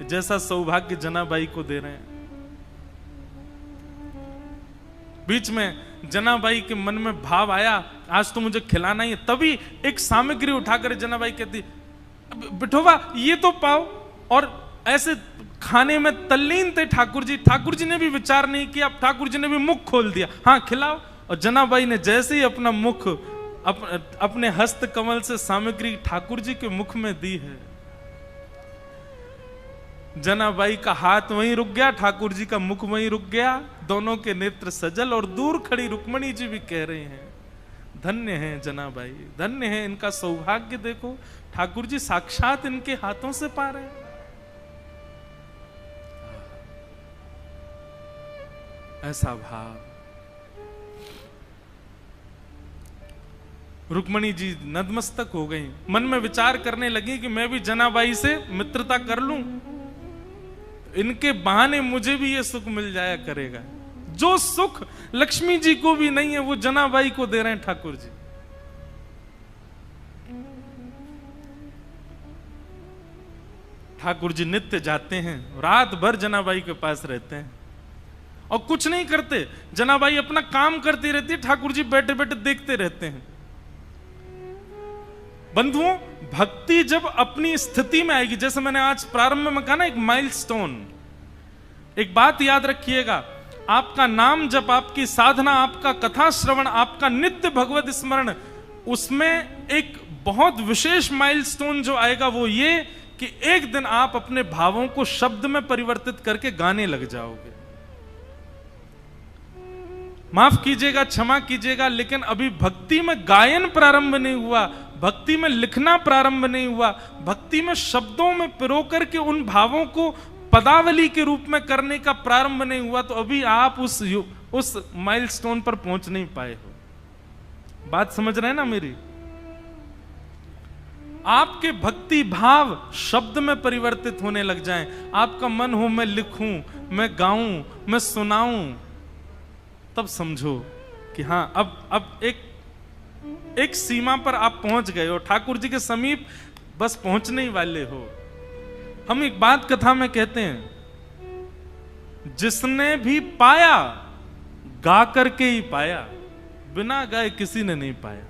जैसा सौभाग्य जनाबाई को दे रहे हैं। बीच में जनाबाई के मन में भाव आया आज तो मुझे खिलाना ही है, तभी एक सामग्री उठाकर जनाबाई कहती बिठोबा ये तो पाओ, और ऐसे खाने में तल्लीन थे ठाकुर जी। ठाकुर जी ने भी विचार नहीं किया, ठाकुर जी ने भी मुख खोल दिया, हाँ खिलाओ। और जनाबाई ने जैसे ही अपना मुख अपने हस्त कमल से सामग्री ठाकुर जी के मुख में दी है, जनाबाई का हाथ वहीं रुक गया, ठाकुर जी का मुख वहीं रुक गया, दोनों के नेत्र सजल। और दूर खड़ी रुक्मणी जी भी कह रही हैं धन्य है जनाबाई, धन्य है, इनका सौभाग्य देखो, ठाकुर जी साक्षात इनके हाथों से पा रहे हैं। ऐसा भाव। रुक्मणी जी नतमस्तक हो गई, मन में विचार करने लगी कि मैं भी जनाबाई से मित्रता कर लूं, इनके बहाने मुझे भी ये सुख मिल जाया करेगा। जो सुख लक्ष्मी जी को भी नहीं है वो जनाबाई को दे रहे हैं ठाकुर जी। ठाकुर जी नित्य जाते हैं, रात भर जनाबाई के पास रहते हैं और कुछ नहीं करते। जनाबाई अपना काम करती रहती है, ठाकुर जी बैठे बैठे देखते रहते हैं। बंधुओं, भक्ति जब अपनी स्थिति में आएगी, जैसे मैंने आज प्रारंभ में कहा ना, एक माइलस्टोन। एक बात याद रखिएगा, आपका नाम जप, आपकी साधना, आपका कथा श्रवण, आपका नित्य भगवत स्मरण, उसमें एक बहुत विशेष माइलस्टोन जो आएगा वो ये कि एक दिन आप अपने भावों को शब्द में परिवर्तित करके गाने लग जाओगे। माफ कीजिएगा, क्षमा कीजिएगा, लेकिन अभी भक्ति में गायन प्रारंभ नहीं हुआ, भक्ति में लिखना प्रारंभ नहीं हुआ, भक्ति में शब्दों में पिरो करके उन भावों को पदावली के रूप में करने का प्रारंभ नहीं हुआ, तो अभी आप उस माइलस्टोन पर पहुंच नहीं पाए हो। बात समझ रहे हैं ना मेरी? आपके भक्ति भाव शब्द में परिवर्तित होने लग जाएं, आपका मन हो मैं लिखूं, मैं गाऊं, मैं सुनाऊं, तब समझो कि हां अब एक सीमा पर आप पहुंच गए हो, ठाकुर जी के समीप बस पहुंचने ही वाले हो। हम एक बात कथा में कहते हैं, जिसने भी पाया गा करके ही पाया, बिना गाए किसी ने नहीं पाया।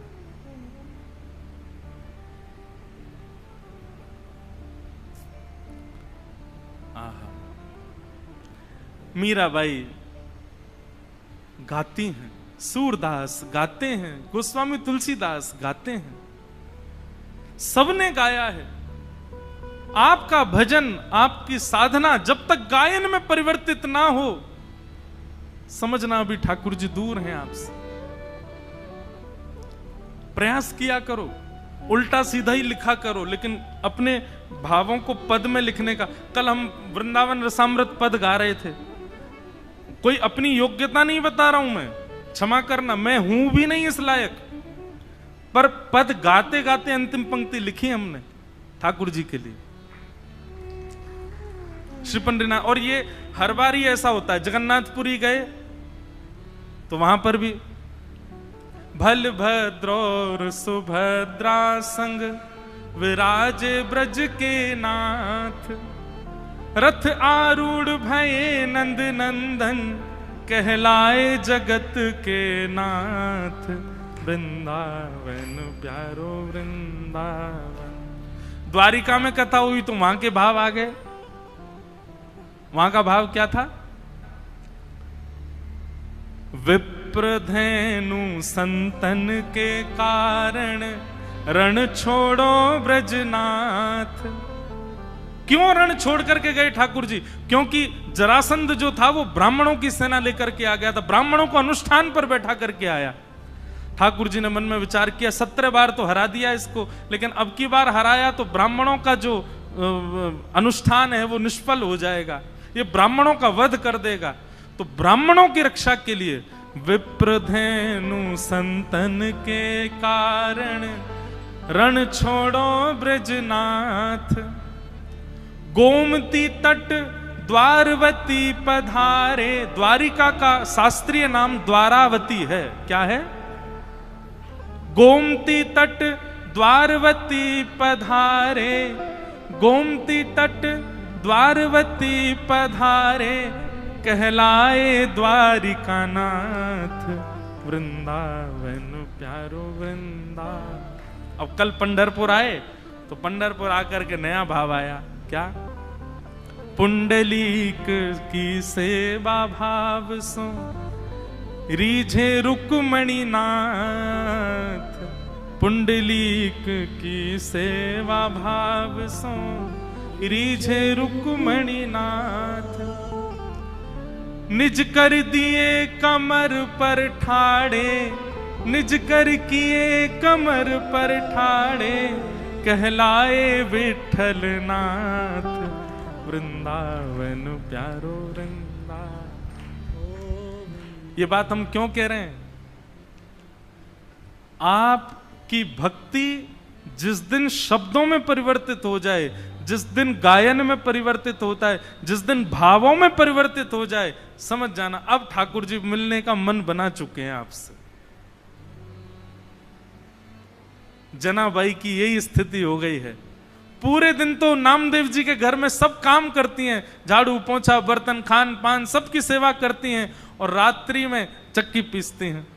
मीराबाई गाती हैं, सूरदास गाते हैं, गोस्वामी तुलसीदास गाते हैं, सबने गाया है। आपका भजन, आपकी साधना जब तक गायन में परिवर्तित ना हो, समझना अभी ठाकुर जी दूर हैं आपसे। प्रयास किया करो, उल्टा सीधा ही लिखा करो, लेकिन अपने भावों को पद में लिखने का। कल हम वृंदावन रसामृत पद गा रहे थे, कोई अपनी योग्यता नहीं बता रहा हूं मैं, क्षमा करना, मैं हूं भी नहीं इस लायक, पर पद गाते गाते अंतिम पंक्ति लिखी हमने ठाकुर जी के लिए, श्री पंडितनाथ। और ये हर बार ही ऐसा होता है। जगन्नाथपुरी गए तो वहां पर भी भल भद्रौर सुभद्रा संग विराजे ब्रज के नाथ, रथ आरूढ़ भये नंद नंदन कहलाए जगत के नाथ, वृंदावन प्यारो वृंदावन। द्वारिका में कथा हुई तो वहां के भाव आ गए। वहां का भाव क्या था? विप्रधेनु संतन के कारण रण छोड़ो ब्रजनाथ। क्यों रण छोड़ करके गए ठाकुर जी? क्योंकि जरासंध जो था वो ब्राह्मणों की सेना लेकर के आ गया था, ब्राह्मणों को अनुष्ठान पर बैठा करके आया। ठाकुर जी ने मन में विचार किया, 17 बार तो हरा दिया इसको, लेकिन अब की बार हराया तो ब्राह्मणों का जो अनुष्ठान है वो निष्फल हो जाएगा, ये ब्राह्मणों का वध कर देगा। तो ब्राह्मणों की रक्षा के लिए विप्रधेनु संतन के कारण रण छोड़ो ब्रजनाथ, गोमती तट द्वारवती पधारे। द्वारिका का शास्त्रीय नाम द्वारावती है। क्या है? गोमती तट द्वारवती पधारे, गोमती तट द्वारवती पधारे कहलाए द्वारिका नाथ, वृंदावन प्यारो वृंदावन। अब कल पंढरपुर आए तो पंढरपुर आकर के नया भाव आया। क्या? पुंडलीक की सेवा भाव सो रीझे रुक्मणी नाथ, पुंडलीक की सेवा भाव सो रीझे रुक्मणी नाथ, निज कर दिए कमर पर ठाड़े, निज कर किए कमर पर ठाड़े कहलाए विठल नाथ, वृंदावन प्यारो वृंदावन। ये बात हम क्यों कह रहे हैं? आपकी भक्ति जिस दिन शब्दों में परिवर्तित हो जाए, जिस दिन गायन में परिवर्तित होता है, जिस दिन भावों में परिवर्तित हो जाए, समझ जाना अब ठाकुर जी मिलने का मन बना चुके हैं आपसे। जनाबाई की यही स्थिति हो गई है। पूरे दिन तो नामदेव जी के घर में सब काम करती हैं, झाड़ू पोंछा बर्तन खान पान सबकी सेवा करती हैं, और रात्रि में चक्की पीसती हैं।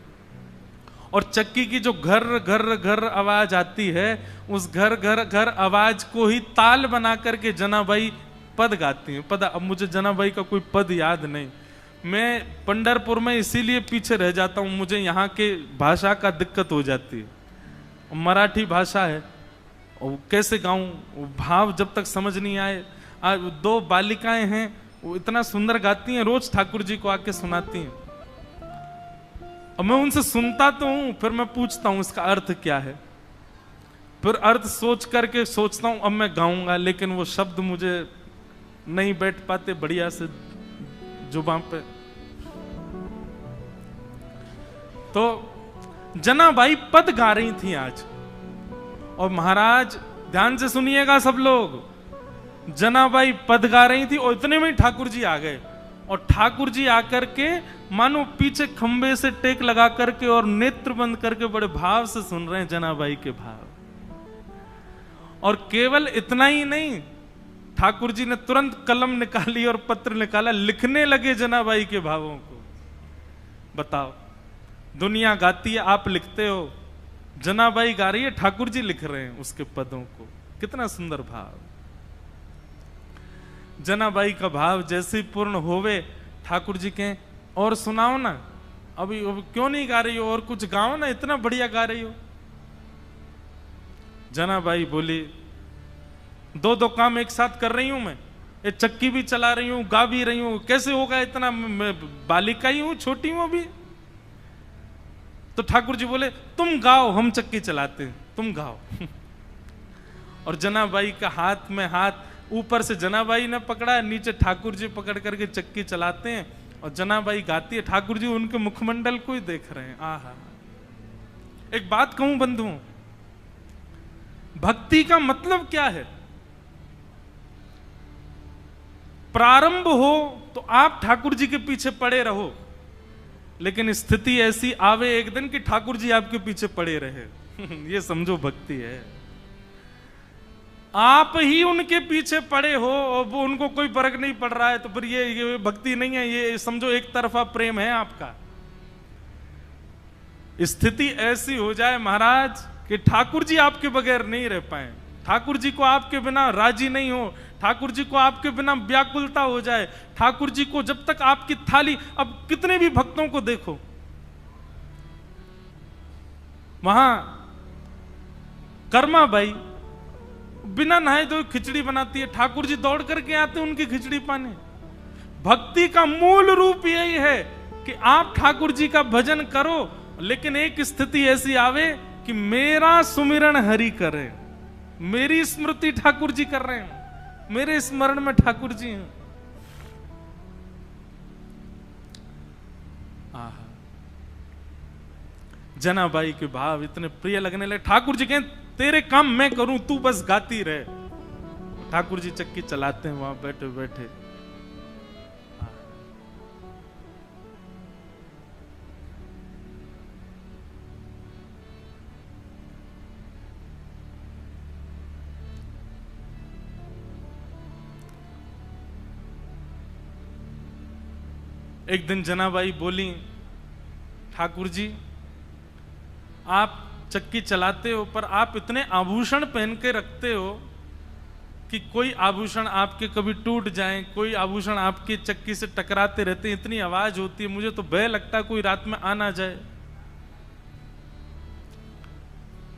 और चक्की की जो घर घर घर आवाज आती है, उस घर घर घर आवाज को ही ताल बना करके जनाबाई पद गाती हैं। पद, अब मुझे जनाबाई का कोई पद याद नहीं, मैं पंढरपुर में इसीलिए पीछे रह जाता हूं, मुझे यहाँ के भाषा का दिक्कत हो जाती है। मराठी भाषा है, और कैसे गाऊं, भाव जब तक समझ नहीं आए। दो बालिकाएं हैं, वो इतना सुंदर गाती हैं, रोज ठाकुर जी को आके सुनाती हैं। अब मैं उनसे सुनता तो हूं, फिर मैं पूछता हूं इसका अर्थ क्या है, फिर अर्थ सोच करके सोचता हूं अब मैं गाऊंगा, लेकिन वो शब्द मुझे नहीं बैठ पाते बढ़िया से जुबान पे। तो जनाबाई पद गा रही थी आज, और महाराज ध्यान से सुनिएगा सब लोग, जनाबाई पद गा रही थी और इतने में ठाकुर जी आ गए। और ठाकुर जी आकर के मानो पीछे खंबे से टेक लगा करके और नेत्र बंद करके बड़े भाव से सुन रहे हैं जनाबाई के भाव। और केवल इतना ही नहीं, ठाकुर जी ने तुरंत कलम निकाली और पत्र निकाला, लिखने लगे जनाबाई के भावों को। बताओ, दुनिया गाती है, आप लिखते हो, जनाबाई गा रही है, ठाकुर जी लिख रहे हैं उसके पदों को। कितना सुंदर भाव। जनाबाई का भाव जैसे ही पूर्ण होवे, ठाकुर जी कहें और सुनाओ ना, अभी क्यों नहीं गा रही हो, और कुछ गाओ ना, इतना बढ़िया गा रही हो। जनाबाई बोली, दो दो काम एक साथ कर रही हूं मैं, ये चक्की भी चला रही हूं, गा भी रही हूं, कैसे होगा इतना, मैं बालिका ही हूं, छोटी हूं अभी। तो ठाकुर जी बोले, तुम गाओ, हम चक्की चलाते हैं, तुम गाओ। और जनाबाई का हाथ में हाथ, ऊपर से जनाबाई ने पकड़ा, नीचे ठाकुर जी पकड़ करके चक्की चलाते हैं, और जनाबाई गाती है, ठाकुर जी उनके मुखमंडल को ही देख रहे हैं। आहा। एक बात कहूं बंधुओं, भक्ति का मतलब क्या है? प्रारंभ हो तो आप ठाकुर जी के पीछे पड़े रहो, लेकिन स्थिति ऐसी आवे एक दिन कि ठाकुर जी आपके पीछे पड़े रहे। ये समझो भक्ति है। आप ही उनके पीछे पड़े हो और वो उनको कोई फर्क नहीं पड़ रहा है, तो फिर ये भक्ति नहीं है, ये समझो एक तरफा प्रेम है आपका। स्थिति ऐसी हो जाए महाराज कि ठाकुर जी आपके बगैर नहीं रह पाए, ठाकुर जी को आपके बिना राजी नहीं हो, ठाकुर जी को आपके बिना व्याकुलता हो जाए, ठाकुर जी को जब तक आपकी थाली, अब कितने भी भक्तों को देखो, वहां कर्मा बाई बिना नहाए धोए खिचड़ी बनाती है, ठाकुर जी दौड़ करके आते हैं उनकी खिचड़ी पाने। भक्ति का मूल रूप यही है कि आप ठाकुर जी का भजन करो, लेकिन एक स्थिति ऐसी आवे कि मेरा सुमिरन हरि करे, मेरी स्मृति ठाकुर जी कर रहे हैं, मेरे स्मरण में ठाकुर जी हैं। जनाबाई के भाव इतने प्रिय लगने लगे। ठाकुर जी कहें तेरे काम मैं करूं, तू बस गाती रहे। ठाकुर जी चक्की चलाते हैं वहां बैठे बैठे। एक दिन जनाबाई बोली, ठाकुर जी आप चक्की चलाते हो, पर आप इतने आभूषण पहन के रखते हो कि कोई आभूषण आपके कभी टूट जाए, कोई आभूषण आपकी चक्की से टकराते रहते हैं, इतनी आवाज होती है, मुझे तो भय लगता है कोई रात में आ ना जाए।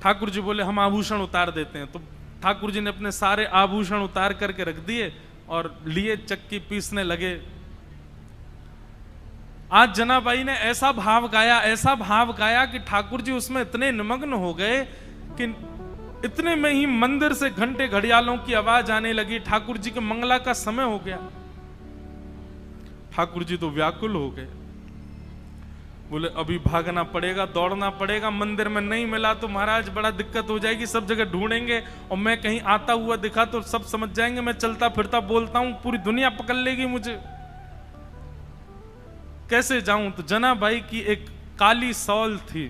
ठाकुर जी बोले हम आभूषण उतार देते हैं। तो ठाकुर जी ने अपने सारे आभूषण उतार करके रख दिए और लिए चक्की पीसने लगे। आज जनाबाई ने ऐसा भाव गाया कि ठाकुर जी उसमें इतने निमग्न हो गए कि इतने में ही मंदिर से घंटे घड़ियालों की आवाज आने लगी। ठाकुर जी के मंगला का समय हो गया। ठाकुर जी तो व्याकुल हो गए। बोले अभी भागना पड़ेगा, दौड़ना पड़ेगा, मंदिर में नहीं मिला तो महाराज बड़ा दिक्कत हो जाएगी, सब जगह ढूंढेंगे और मैं कहीं आता हुआ दिखा तो सब समझ जाएंगे मैं चलता फिरता बोलता हूं, पूरी दुनिया पकड़ लेगी मुझे, कैसे जाऊं। तो जनाबाई की एक काली सौल थी,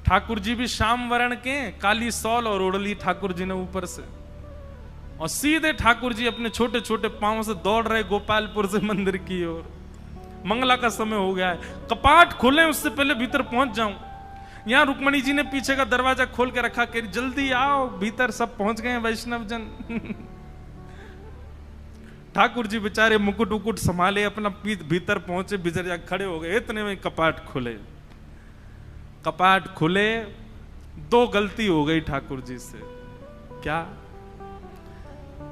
ठाकुर जी भी श्याम वर्ण के, काली सौल और ओढ़ ली ठाकुर जी ने ऊपर से, और सीधे ठाकुर जी अपने छोटे छोटे पांव से दौड़ रहे गोपालपुर से मंदिर की ओर। मंगला का समय हो गया है, कपाट खोले उससे पहले भीतर पहुंच जाऊं। यहां रुक्मणी जी ने पीछे का दरवाजा खोल के रखा, कह जल्दी आओ भीतर, सब पहुंच गए वैष्णव जन। ठाकुर जी बेचारे मुकुट उकुट संभाले, अपना भीतर पहुंचे, भीतर जाकर खड़े हो गए। इतने में कपाट खुले, कपाट खुले, दो गलती हो गई ठाकुर जी से। क्या?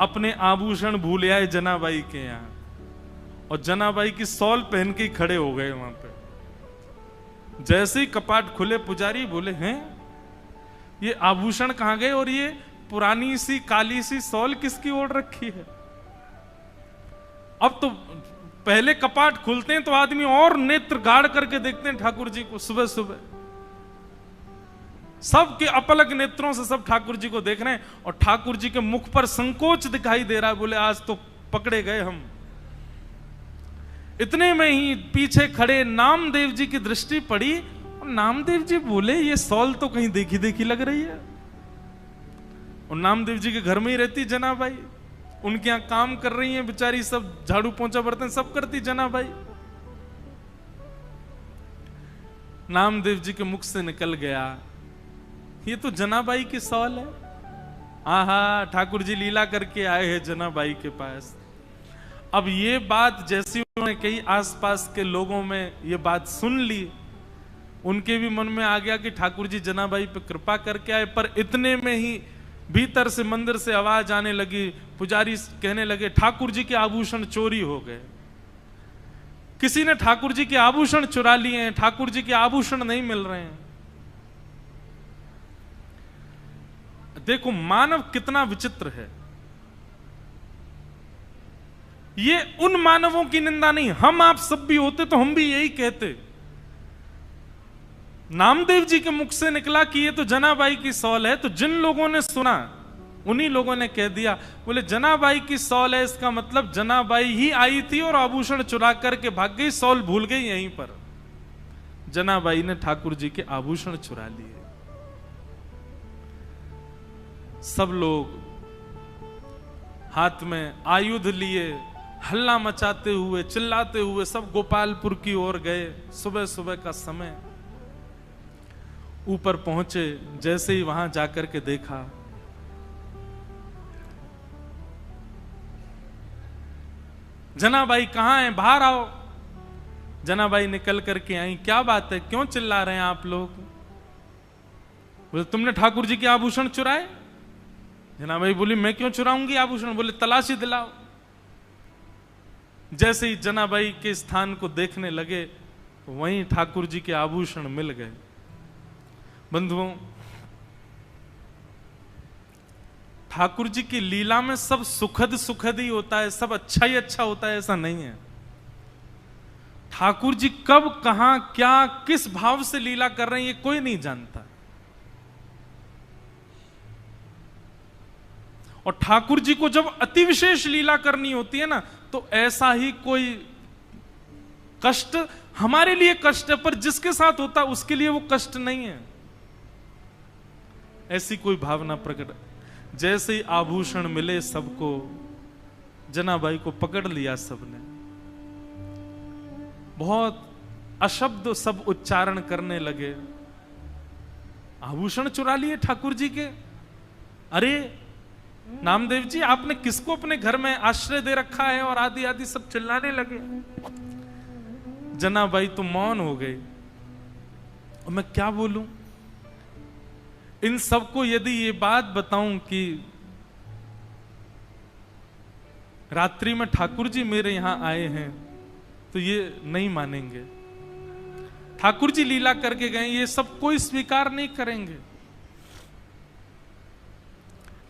अपने आभूषण भूल आए जनाबाई के यहां, और जनाबाई की सौल पहन के खड़े हो गए वहां पे। जैसे ही कपाट खुले, पुजारी बोले हैं ये आभूषण कहां गए, और ये पुरानी सी काली सी सौल किसकी ओढ़ रखी है। अब तो पहले कपाट खुलते हैं तो आदमी और नेत्र गाड़ करके देखते हैं ठाकुर जी को। सुबह सुबह सबके अपलक नेत्रों से सब ठाकुर जी को देख रहे हैं, और ठाकुर जी के मुख पर संकोच दिखाई दे रहा है। बोले आज तो पकड़े गए हम। इतने में ही पीछे खड़े नामदेव जी की दृष्टि पड़ी, और नामदेव जी बोले ये सौल तो कहीं देखी देखी लग रही है। और नामदेव जी के घर में ही रहती जनाबाई, उनके यहां काम कर रही हैं बेचारी, सब झाड़ू पोंछा बर्तन सब करती जनाबाई। नामदेव जी के मुख से निकल गया ये तो जनाबाई की सौल है। आहा, ठाकुर जी लीला करके आए हैं जनाबाई के पास। अब ये बात जैसी उन्होंने कई आसपास के लोगों में ये बात सुन ली, उनके भी मन में आ गया कि ठाकुर जी जनाबाई पे कृपा करके आए। पर इतने में ही भीतर से मंदिर से आवाज आने लगी, पुजारी कहने लगे ठाकुर जी के आभूषण चोरी हो गए, किसी ने ठाकुर जी के आभूषण चुरा लिए हैं, ठाकुर जी के आभूषण नहीं मिल रहे हैं। देखो मानव कितना विचित्र है। ये उन मानवों की निंदा नहीं, हम आप सब भी होते तो हम भी यही कहते। नामदेव जी के मुख से निकला कि ये तो जनाबाई की सौल है, तो जिन लोगों ने सुना उन्हीं लोगों ने कह दिया, बोले जनाबाई की सौल है, इसका मतलब जनाबाई ही आई थी और आभूषण चुरा करके भाग गई, सौल भूल गई यहीं पर। जनाबाई ने ठाकुर जी के आभूषण चुरा लिए। सब लोग हाथ में आयुध लिए, हल्ला मचाते हुए, चिल्लाते हुए सब गोपालपुर की ओर गए। सुबह सुबह का समय, ऊपर पहुंचे, जैसे ही वहां जाकर के देखा, जनाबाई कहां है, बाहर आओ। जनाबाई निकल करके आई, क्या बात है, क्यों चिल्ला रहे हैं आप लोग? बोले तुमने ठाकुर जी के आभूषण चुराए। जनाबाई बोली मैं क्यों चुराऊंगी आभूषण? बोले तलाशी दिलाओ। जैसे ही जनाबाई के स्थान को देखने लगे, वहीं ठाकुर जी के आभूषण मिल गए। बंधुओं, ठाकुर जी की लीला में सब सुखद सुखद ही होता है, सब अच्छा ही अच्छा होता है, ऐसा नहीं है। ठाकुर जी कब, कहां, क्या, किस भाव से लीला कर रहे हैं ये कोई नहीं जानता। और ठाकुर जी को जब अति विशेष लीला करनी होती है ना, तो ऐसा ही कोई कष्ट हमारे लिए कष्ट है, पर जिसके साथ होता है उसके लिए वो कष्ट नहीं है। ऐसी कोई भावना प्रकट। जैसे ही आभूषण मिले सबको, जनाबाई को पकड़ लिया सबने, बहुत अशब्द सब उच्चारण करने लगे। आभूषण चुरा लिए ठाकुर जी के। अरे नामदेव जी, आपने किसको अपने घर में आश्रय दे रखा है? और आदि आदि सब चिल्लाने लगे। जनाबाई तो मौन हो गई, और मैं क्या बोलूं? इन सबको यदि ये बात बताऊं कि रात्रि में ठाकुर जी मेरे यहां आए हैं, तो ये नहीं मानेंगे। ठाकुर जी लीला करके गए, ये सब कोई स्वीकार नहीं करेंगे।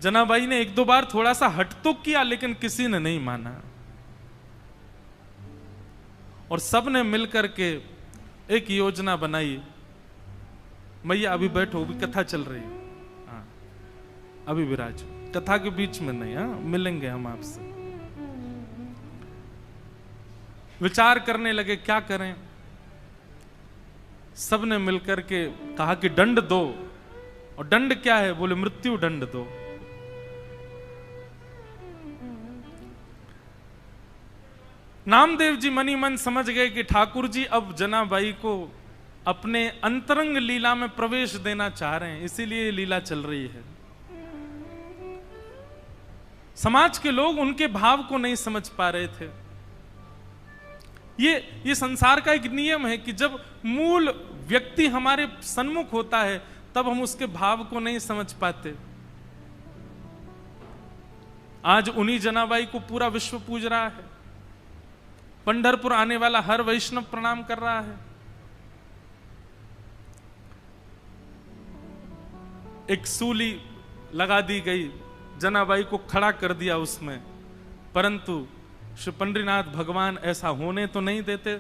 जनाबाई ने एक दो बार थोड़ा सा हट तो किया, लेकिन किसी ने नहीं माना। और सब ने मिलकर के एक योजना बनाई। मैया अभी बैठो, अभी कथा चल रही है, हाँ अभी विराज, कथा के बीच में नहीं, हाँ मिलेंगे हम आपसे। विचार करने लगे क्या करें। सब ने मिलकर के कहा कि दंड दो। और दंड क्या है? बोले मृत्यु दंड दो। नामदेव जी मनी मन समझ गए कि ठाकुर जी अब जनाबाई को अपने अंतरंग लीला में प्रवेश देना चाह रहे हैं, इसीलिए लीला चल रही है। समाज के लोग उनके भाव को नहीं समझ पा रहे थे। ये संसार का एक नियम है कि जब मूल व्यक्ति हमारे सन्मुख होता है तब हम उसके भाव को नहीं समझ पाते। आज उन्हीं जनाबाई को पूरा विश्व पूज रहा है। पंढरपुर आने वाला हर वैष्णव प्रणाम कर रहा है। एक सूली लगा दी गई, जनाबाई को खड़ा कर दिया उसमें, परंतु श्री पंडरीनाथ भगवान ऐसा होने तो नहीं देते।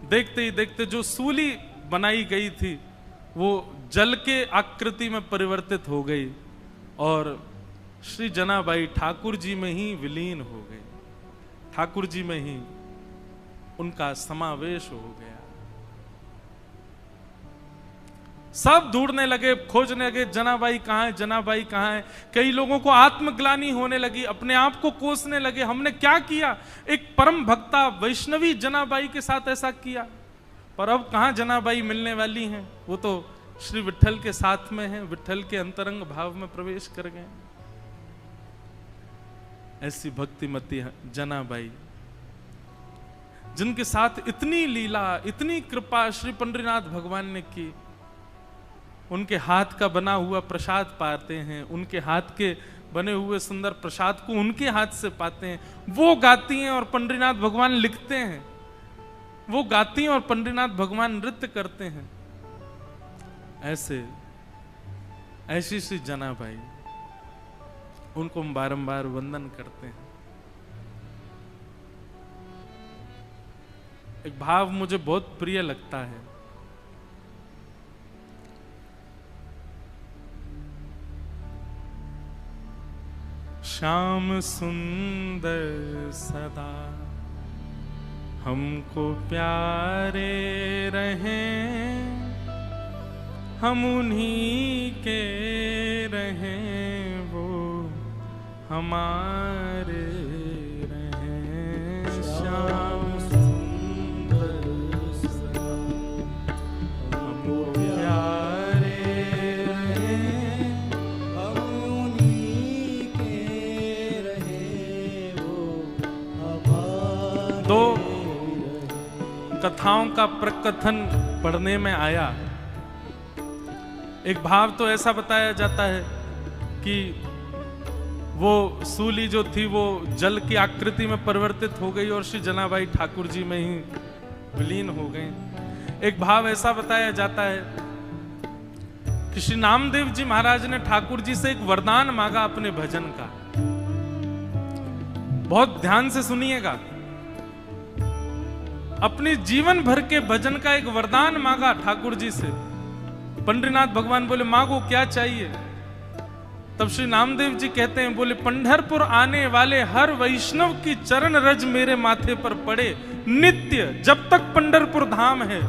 देखते ही देखते जो सूली बनाई गई थी वो जल के आकृति में परिवर्तित हो गई और श्री जनाबाई ठाकुर जी में ही विलीन हो गई। ठाकुर जी में ही उनका समावेश हो गया। सब ढूंढने लगे, खोजने लगे, जनाबाई कहां है, जनाबाई कहां है। कई लोगों को आत्मग्लानि होने लगी, अपने आप को कोसने लगे, हमने क्या किया, एक परम भक्ता वैष्णवी जनाबाई के साथ ऐसा किया। पर अब कहां जनाबाई मिलने वाली हैं, वो तो श्री विट्ठल के साथ में है, विट्ठल के अंतरंग भाव में प्रवेश कर गए। ऐसी भक्तिमती जनाबाई जिनके साथ इतनी लीला, इतनी कृपा श्री पंडरीनाथ भगवान ने की। उनके हाथ का बना हुआ प्रसाद पाते हैं, उनके हाथ के बने हुए सुंदर प्रसाद को उनके हाथ से पाते हैं। वो गाती हैं और पंडरीनाथ भगवान लिखते हैं, वो गाती हैं और पंडरीनाथ भगवान नृत्य करते हैं। ऐसी सी जनाबाई, उनको हम बारंबार वंदन करते हैं। एक भाव मुझे बहुत प्रिय लगता है। श्याम सुंदर सदा हमको प्यारे रहें, हम उन्हीं के रहें, वो हमारे रहें। श्याम सुंदर सदा हमको प्यारे रहें, हम उन्हीं के रहें, वो हमारे। दो कथाओं का प्रकथन पढ़ने में आया। एक भाव तो ऐसा बताया जाता है कि वो सूली जो थी वो जल की आकृति में परिवर्तित हो गई और श्री जनाबाई ठाकुर जी में ही विलीन हो गए। एक भाव ऐसा बताया जाता है कि श्री नामदेव जी महाराज ने ठाकुर जी से एक वरदान मांगा अपने भजन का। बहुत ध्यान से सुनिएगा। अपने जीवन भर के भजन का एक वरदान मांगा ठाकुर जी से। पंडरीनाथ भगवान बोले मांगो क्या चाहिए। तब श्री नामदेव जी कहते हैं, बोले पंढरपुर आने वाले हर वैष्णव की चरण रज मेरे माथे पर पड़े नित्य। जब तक पंढरपुर धाम है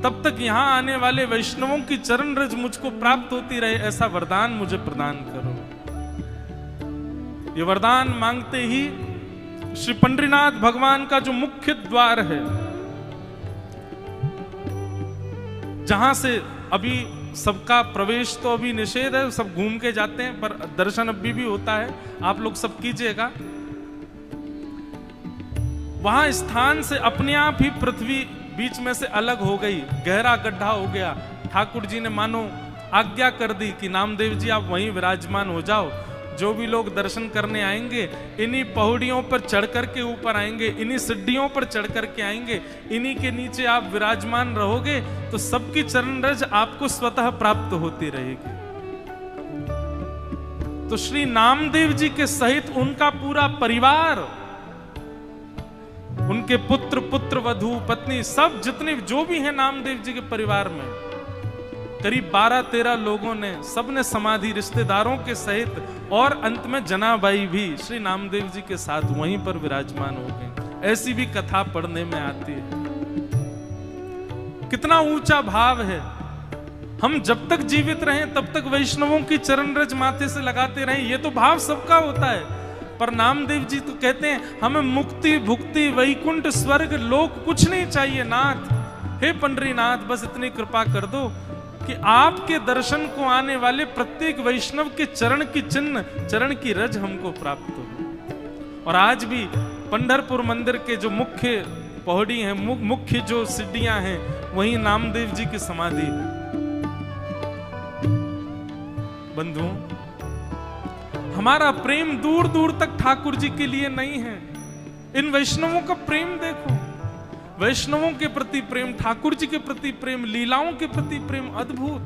तब तक यहां आने वाले वैष्णवों की चरण रज मुझको प्राप्त होती रहे, ऐसा वरदान मुझे प्रदान करो। ये वरदान मांगते ही श्री पंडरीनाथ भगवान का जो मुख्य द्वार है, जहां से अभी सबका प्रवेश तो अभी निषेध है, सब घूम के जाते हैं, पर दर्शन अभी भी होता है, आप लोग सब कीजिएगा। वहां स्थान से अपने आप ही पृथ्वी बीच में से अलग हो गई, गहरा गड्ढा हो गया। ठाकुर जी ने मानो आज्ञा कर दी कि नामदेव जी आप वहीं विराजमान हो जाओ। जो भी लोग दर्शन करने आएंगे इन्हीं पहाड़ियों पर चढ़ करके ऊपर आएंगे, इन्हीं सिड्डियों पर चढ़ करके आएंगे, इन्हीं के नीचे आप विराजमान रहोगे तो सबकी चरण रज आपको स्वतः प्राप्त होती रहेगी। तो श्री नामदेव जी के सहित उनका पूरा परिवार उनके पुत्र, पुत्र वधू, पत्नी, सब जितने जो भी हैं नामदेव जी के परिवार में, करीब 12-13 लोगों ने, सबने समाधि रिश्तेदारों के सहित, और अंत में जनाबाई भी श्री नामदेव जी के साथ वहीं पर विराजमान हो गए। ऐसी भी कथा पढ़ने में आती है। कितना ऊंचा भाव है। हम जब तक जीवित रहें तब तक वैष्णवों की चरण रज माथे से लगाते रहें, ये तो भाव सबका होता है। पर नामदेव जी तो कहते हैं हमें मुक्ति, भुक्ति, वैकुंठ, स्वर्ग, लोक कुछ नहीं चाहिए नाथ। हे पंडरीनाथ, बस इतनी कृपा कर दो कि आपके दर्शन को आने वाले प्रत्येक वैष्णव के चरण की चिन्ह, चरण की रज हमको प्राप्त हो। और आज भी पंढरपुर मंदिर के जो मुख्य पौड़ी हैं, मुख्य जो सीढ़ियां हैं, वहीं नामदेव जी की समाधि है। बंधुओं, हमारा प्रेम दूर दूर तक ठाकुर जी के लिए नहीं है। इन वैष्णवों का प्रेम देखो, वैष्णवों के प्रति प्रेम, ठाकुर जी के प्रति प्रेम, लीलाओं के प्रति प्रेम अद्भुत।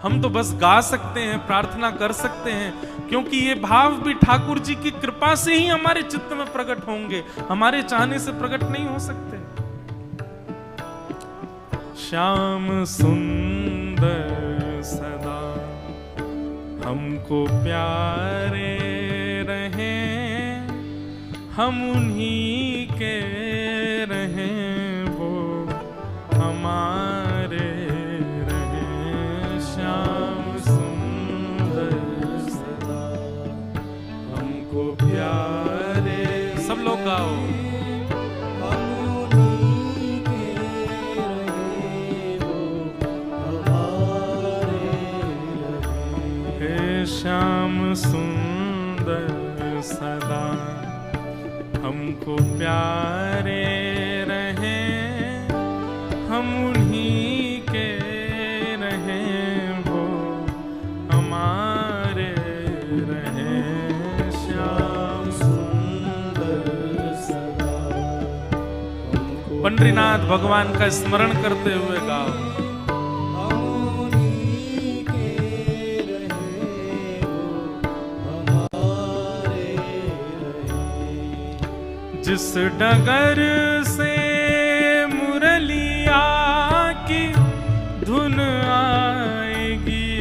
हम तो बस गा सकते हैं, प्रार्थना कर सकते हैं, क्योंकि ये भाव भी ठाकुर जी की कृपा से ही हमारे चित्त में प्रकट होंगे, हमारे चाहने से प्रकट नहीं हो सकते। श्याम सुंदर सदा हमको प्यारे रहें, हम उन्हीं के रहें, वो हमारे रहें। श्याम सुंदर सदा हमको प्यारे, सब लोग गाओ। श्याम सुंदर सदा हमको प्यारे रहें, हम उन्हीं के रहें, वो हमारे रहें। श्याम सुंदर सदा हमको, पंडरीनाथ भगवान का स्मरण करते हुए गाओ। जिस डगर से मुरलिया की धुन आएगी,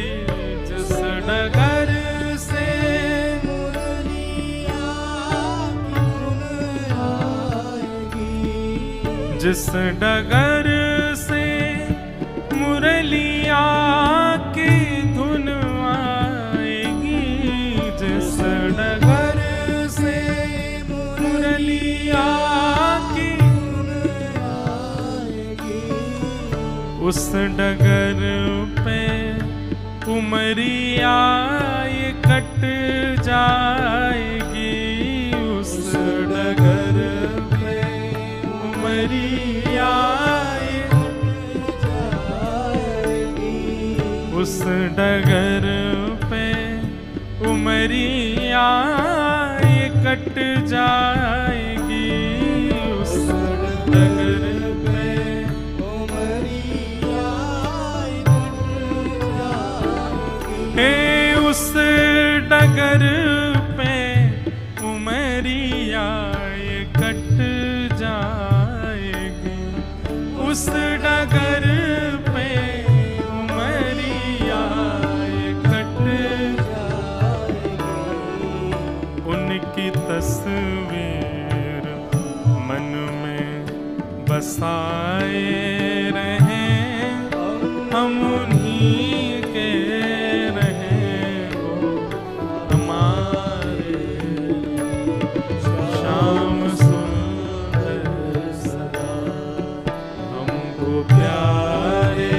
जिस डगर से मुरलिया की धुन आएगी, जिस डगर से मुरलिया की धुन आएगी, जिस डगर से मुरलिया की उस डगर पे उमरिया ये कट जाएगी, उस डगर पे उमरिया ये कट जाएगी, उस डगर पे उमरिया ये कट जाएगी, उस डगर पे उमरिया ये कट जाएगी। हे उस डगर पे उमरिया ये कट जाएगी, उस डगर पे उमरिया ये कट जाएगी। उनकी तस्वीर मन में बसाए रहें, हम उन्हीं के रहें, वो हमारे। श्याम सुंदर सदा हमको प्यारे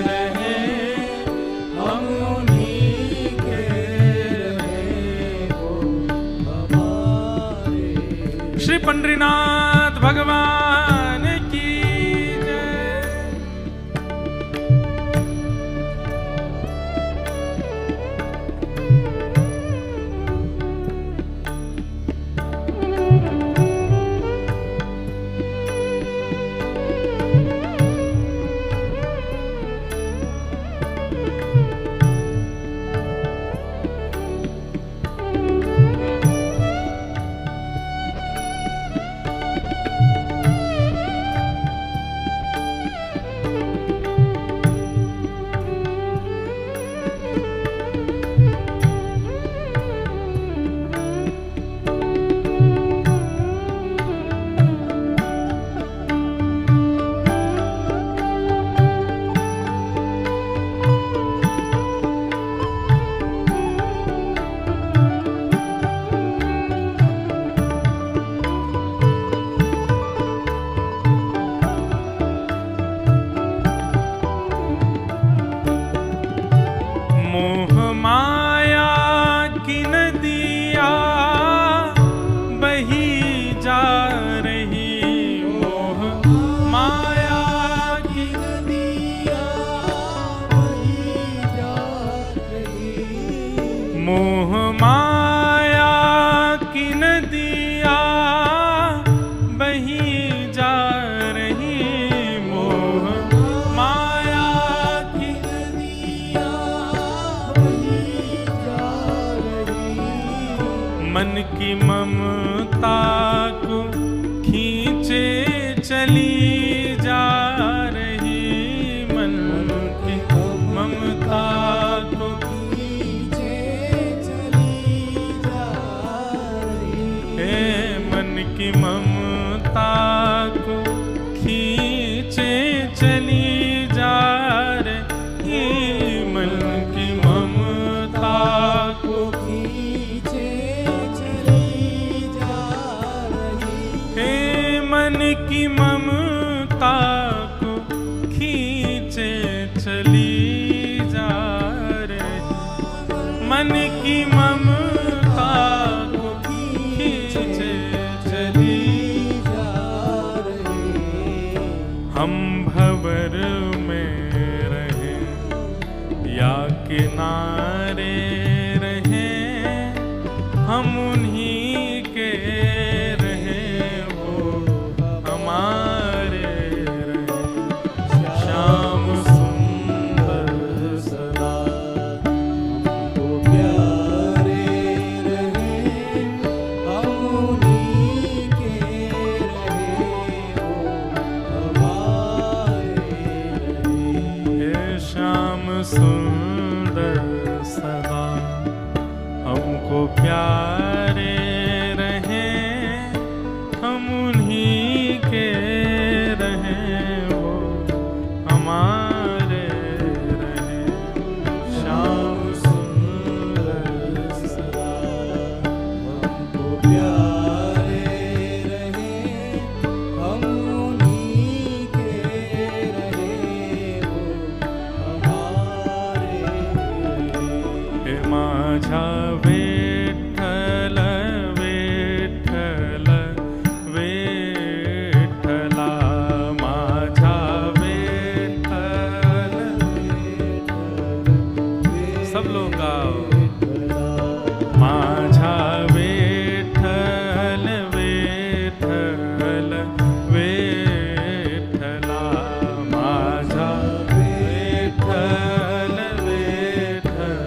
रहें, हम उन्हीं के रहें, वो हमारे। श्री पंडरीनाथ भगवान की जय। मोह माया की नदिया बही जा रही, मोह माया की नदिया बही जा रही, मन की ममता को खींचे चली जा रही, मन की ममता को खींचे चली जा रही, हे मन की ममता को खींचे चली जा रही, मन की ममता को खींचे चली जा रही, हे मन की ममता को खींचे चली जा रही, मन की ममता को खींचे चली जा रही। हम भंवर में रहे या किनारे रहे, हम उन्हीं के रहे, वो हमारे रहे। श्याम सुंदर सदा हमको प्यारे रहे, हम उन्हीं के रहे, वो हमारे रहे। हे श्याम सुंदर सदा हमको प्यारे रहे, हम उन्हीं के रहे, वो हमारे रहे। श्याम सुंदर सदा हमको प्यारे रहे, हम उन्हीं के रहे, वो हमारे रहे। हे माझा विठ्ठल विठ्ठल विठ्ठला, माझा विठ्ठल, सब लोग गाओ। माझा विठ्ठल विठ्ठल विठ्ठला, माझा विठ्ठल विठ्ठल,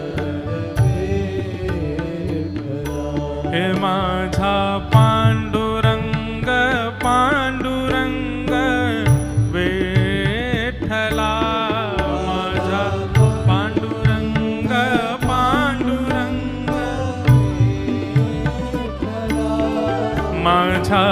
हे माझा पांडुरंग पांडुरंग विठ्ठला, माझा पांडुरंग पांडुरंग, माझा